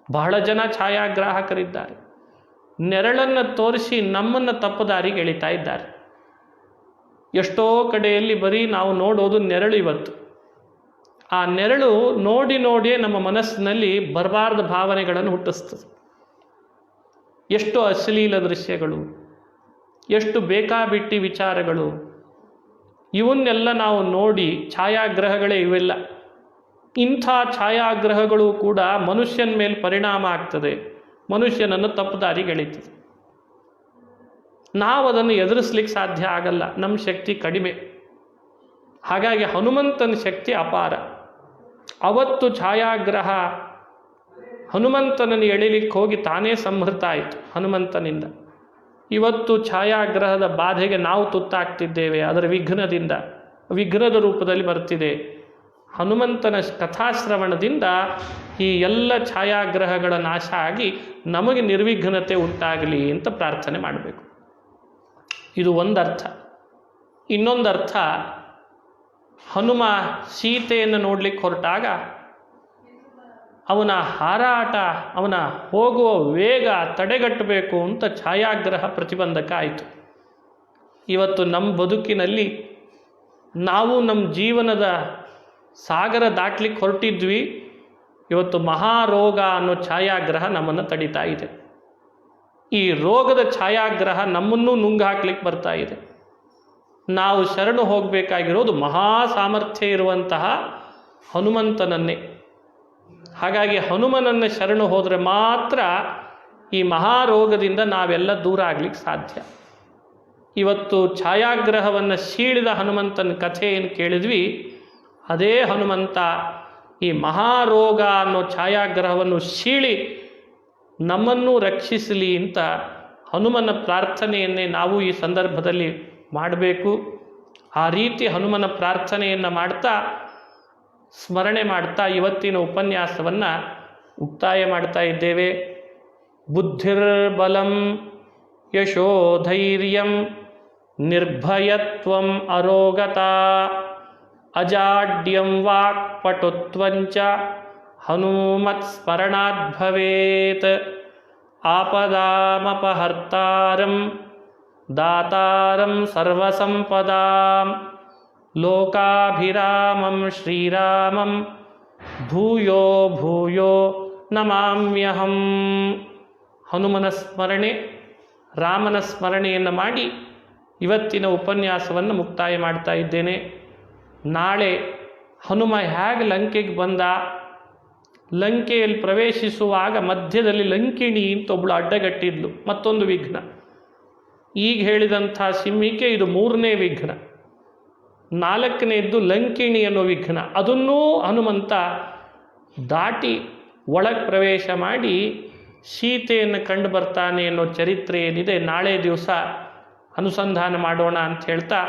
ಬಹಳ ಜನ ಛಾಯಾಗ್ರಾಹಕರಿದ್ದಾರೆ. ನೆರಳನ್ನು ತೋರಿಸಿ ನಮ್ಮನ್ನು ತಪ್ಪುದಾರಿಗೆ ಎಳಿತಾ ಇದ್ದಾರೆ. ಎಷ್ಟೋ ಕಡೆಯಲ್ಲಿ ಬರೀ ನಾವು ನೋಡೋದು ನೆರಳು. ಇವತ್ತು ಆ ನೆರಳು ನೋಡಿ ನೋಡಿಯೇ ನಮ್ಮ ಮನಸ್ಸಿನಲ್ಲಿ ಬರಬಾರ್ದ ಭಾವನೆಗಳನ್ನು ಹುಟ್ಟಿಸ್ತದೆ. ಎಷ್ಟು ಅಶ್ಲೀಲ ದೃಶ್ಯಗಳು, ಎಷ್ಟು ಬೇಕಾಬಿಟ್ಟಿ ವಿಚಾರಗಳು, ಇವನ್ನೆಲ್ಲ ನಾವು ನೋಡಿ ಛಾಯಾಗ್ರಹಗಳೇ ಇವೆಲ್ಲ. ಇಂಥ ಛಾಯಾಗ್ರಹಗಳು ಕೂಡ ಮನುಷ್ಯನ ಮೇಲೆ ಪರಿಣಾಮ ಆಗ್ತದೆ, ಮನುಷ್ಯನನ್ನು ತಪ್ಪುದಾರಿಗೆ ಎಳೀತದೆ. ನಾವು ಅದನ್ನು ಎದುರಿಸ್ಲಿಕ್ಕೆ ಸಾಧ್ಯ ಆಗಲ್ಲ, ನಮ್ಮ ಶಕ್ತಿ ಕಡಿಮೆ. ಹಾಗಾಗಿ ಹನುಮಂತನ ಶಕ್ತಿ ಅಪಾರ. ಅವತ್ತು ಛಾಯಾಗ್ರಹ ಹನುಮಂತನನ್ನು ಎಳಿಲಿಕ್ಕೆ ಹೋಗಿ ತಾನೇ ಸಂಹೃತ ಆಯಿತು ಹನುಮಂತನಿಂದ. ಇವತ್ತು ಛಾಯಾಗ್ರಹದ ಬಾಧೆಗೆ ನಾವು ತುತ್ತಾಗ್ತಿದ್ದೇವೆ. ಅದರ ವಿಘ್ನದ ರೂಪದಲ್ಲಿ ಬರ್ತಿದೆ. ಹನುಮಂತನ ಕಥಾಶ್ರವಣದಿಂದ ಈ ಎಲ್ಲ ಛಾಯಾಗ್ರಹಗಳ ನಾಶ ಆಗಿ ನಮಗೆ ನಿರ್ವಿಘ್ನತೆ ಉಂಟಾಗಲಿ ಅಂತ ಪ್ರಾರ್ಥನೆ ಮಾಡಬೇಕು. ಇದು ಒಂದರ್ಥ. ಇನ್ನೊಂದರ್ಥ, ಹನುಮ ಸೀತೆಯನ್ನು ನೋಡಲಿಕ್ಕೆ ಹೊರಟಾಗ ಅವನ ಹಾರಾಟ, ಅವನ ಹೋಗುವ ವೇಗ ತಡೆಗಟ್ಟಬೇಕು ಅಂತ ಛಾಯಾಗ್ರಹ ಪ್ರತಿಬಂಧಕ ಆಯಿತು. ಇವತ್ತು ನಮ್ಮ ಬದುಕಿನಲ್ಲಿ ನಾವು ನಮ್ಮ ಜೀವನದ ಸಾಗರ ದಾಟ್ಲಿಕ್ಕೆ ಹೊರಟಿದ್ವಿ. ಇವತ್ತು ಮಹಾರೋಗ ಅನ್ನೋ ಛಾಯಾಗ್ರಹ ನಮ್ಮನ್ನು ತಡೀತಾ ಇದೆ. ಈ ರೋಗದ ಛಾಯಾಗ್ರಹ ನಮ್ಮನ್ನೂ ನುಂಗು ಹಾಕ್ಲಿಕ್ಕೆ ಬರ್ತಾ ಇದೆ. ನಾವು ಶರಣು ಹೋಗಬೇಕಾಗಿರೋದು ಮಹಾ ಸಾಮರ್ಥ್ಯ ಇರುವಂತಹ ಹನುಮಂತನನ್ನೇ. ಹಾಗಾಗಿ ಹನುಮನನ್ನು ಶರಣು ಹೋದರೆ ಮಾತ್ರ ಈ ಮಹಾರೋಗದಿಂದ ನಾವೆಲ್ಲ ದೂರ ಆಗ್ಲಿಕ್ಕೆ ಸಾಧ್ಯ. ಇವತ್ತು ಛಾಯಾಗ್ರಹವನ್ನು ಸೀಳಿದ ಹನುಮಂತನ ಕಥೆ ಏನು ಕೇಳಿದ್ವಿ, ಅದೇ ಹನುಮಂತ ಈ ಮಹಾರೋಗ ಅನ್ನೋ ಛಾಯಾಗ್ರಹವನ್ನು ಸೀಳಿ ನಮ್ಮನ್ನು ರಕ್ಷಿಸಲಿ ಅಂತ ಹನುಮನ ಪ್ರಾರ್ಥನೆಯನ್ನೇ ನಾವು ಈ ಸಂದರ್ಭದಲ್ಲಿ ಮಾಡಬೇಕು. ಆ ರೀತಿ ಹನುಮನ ಪ್ರಾರ್ಥನೆಯನ್ನು ಮಾಡ್ತಾ, ಸ್ಮರಣೆ ಮಾಡ್ತಾ ಇವತ್ತಿನ ಉಪನ್ಯಾಸವನ್ನು ಮುಕ್ತಾಯ ಮಾಡ್ತಾ ಇದ್ದೇವೆ. ಬುದ್ಧಿರ್ಬಲಂ ಯಶೋಧೈರ್ಯಂ ನಿರ್ಭಯತ್ವಂ ಅರೋಗತಾ ಅಜಾಡ್ಯಂ ವಾಕ್ಪಟುತ್ವಂಚ ಹನುಮತ್ ಸ್ಮರಣಾತ್ ಭವೇತ್. ಆಪದಾಮಪಹರ್ತಾರಂ ದಾತಾರಂ ಸರ್ವಸಂಪದಾಂ ಲೋಕಾಭಿರಾಮಂ ಶ್ರೀರಾಮಂ ಭೂಯೋ ಭೂಯೋ ನಮಾಮ್ಯಹಂ. ಹನುಮನ ಸ್ಮರಣೆ, ರಾಮನ ಸ್ಮರಣೆಯನ್ನು ಮಾಡಿ ಇವತ್ತಿನ ಉಪನ್ಯಾಸವನ್ನು ಮುಕ್ತಾಯ ಮಾಡ್ತಾ ಇದ್ದೇನೆ. ನಾಳೆ ಹನುಮ ಹೇಗೆ ಲಂಕೆಗೆ ಬಂದ, ಲಂಕೆಯಲ್ಲಿ ಪ್ರವೇಶಿಸುವಾಗ ಮಧ್ಯದಲ್ಲಿ ಲಂಕಿಣಿ ಅಂತ ಒಬ್ಬಳು ಅಡ್ಡಗಟ್ಟಿದ್ಲು, ಮತ್ತೊಂದು ವಿಘ್ನ. ಈಗ ಹೇಳಿದಂಥ ಸಿಂಹಿಕೆ ಇದು 3ನೇ ವಿಘ್ನ. 4ನೇದ್ದು ಲಂಕಿಣಿ ಅನ್ನೋ ವಿಘ್ನ. ಅದನ್ನೂ ಹನುಮಂತ ದಾಟಿ ಒಳಗೆ ಪ್ರವೇಶ ಮಾಡಿ ಸೀತೆಯನ್ನು ಕಂಡು ಬರ್ತಾನೆ ಅನ್ನೋ ಚರಿತ್ರೆ ಏನಿದೆ, ನಾಳೆ ದಿವಸ ಅನುಸಂಧಾನ ಮಾಡೋಣ ಅಂತ ಹೇಳ್ತಾ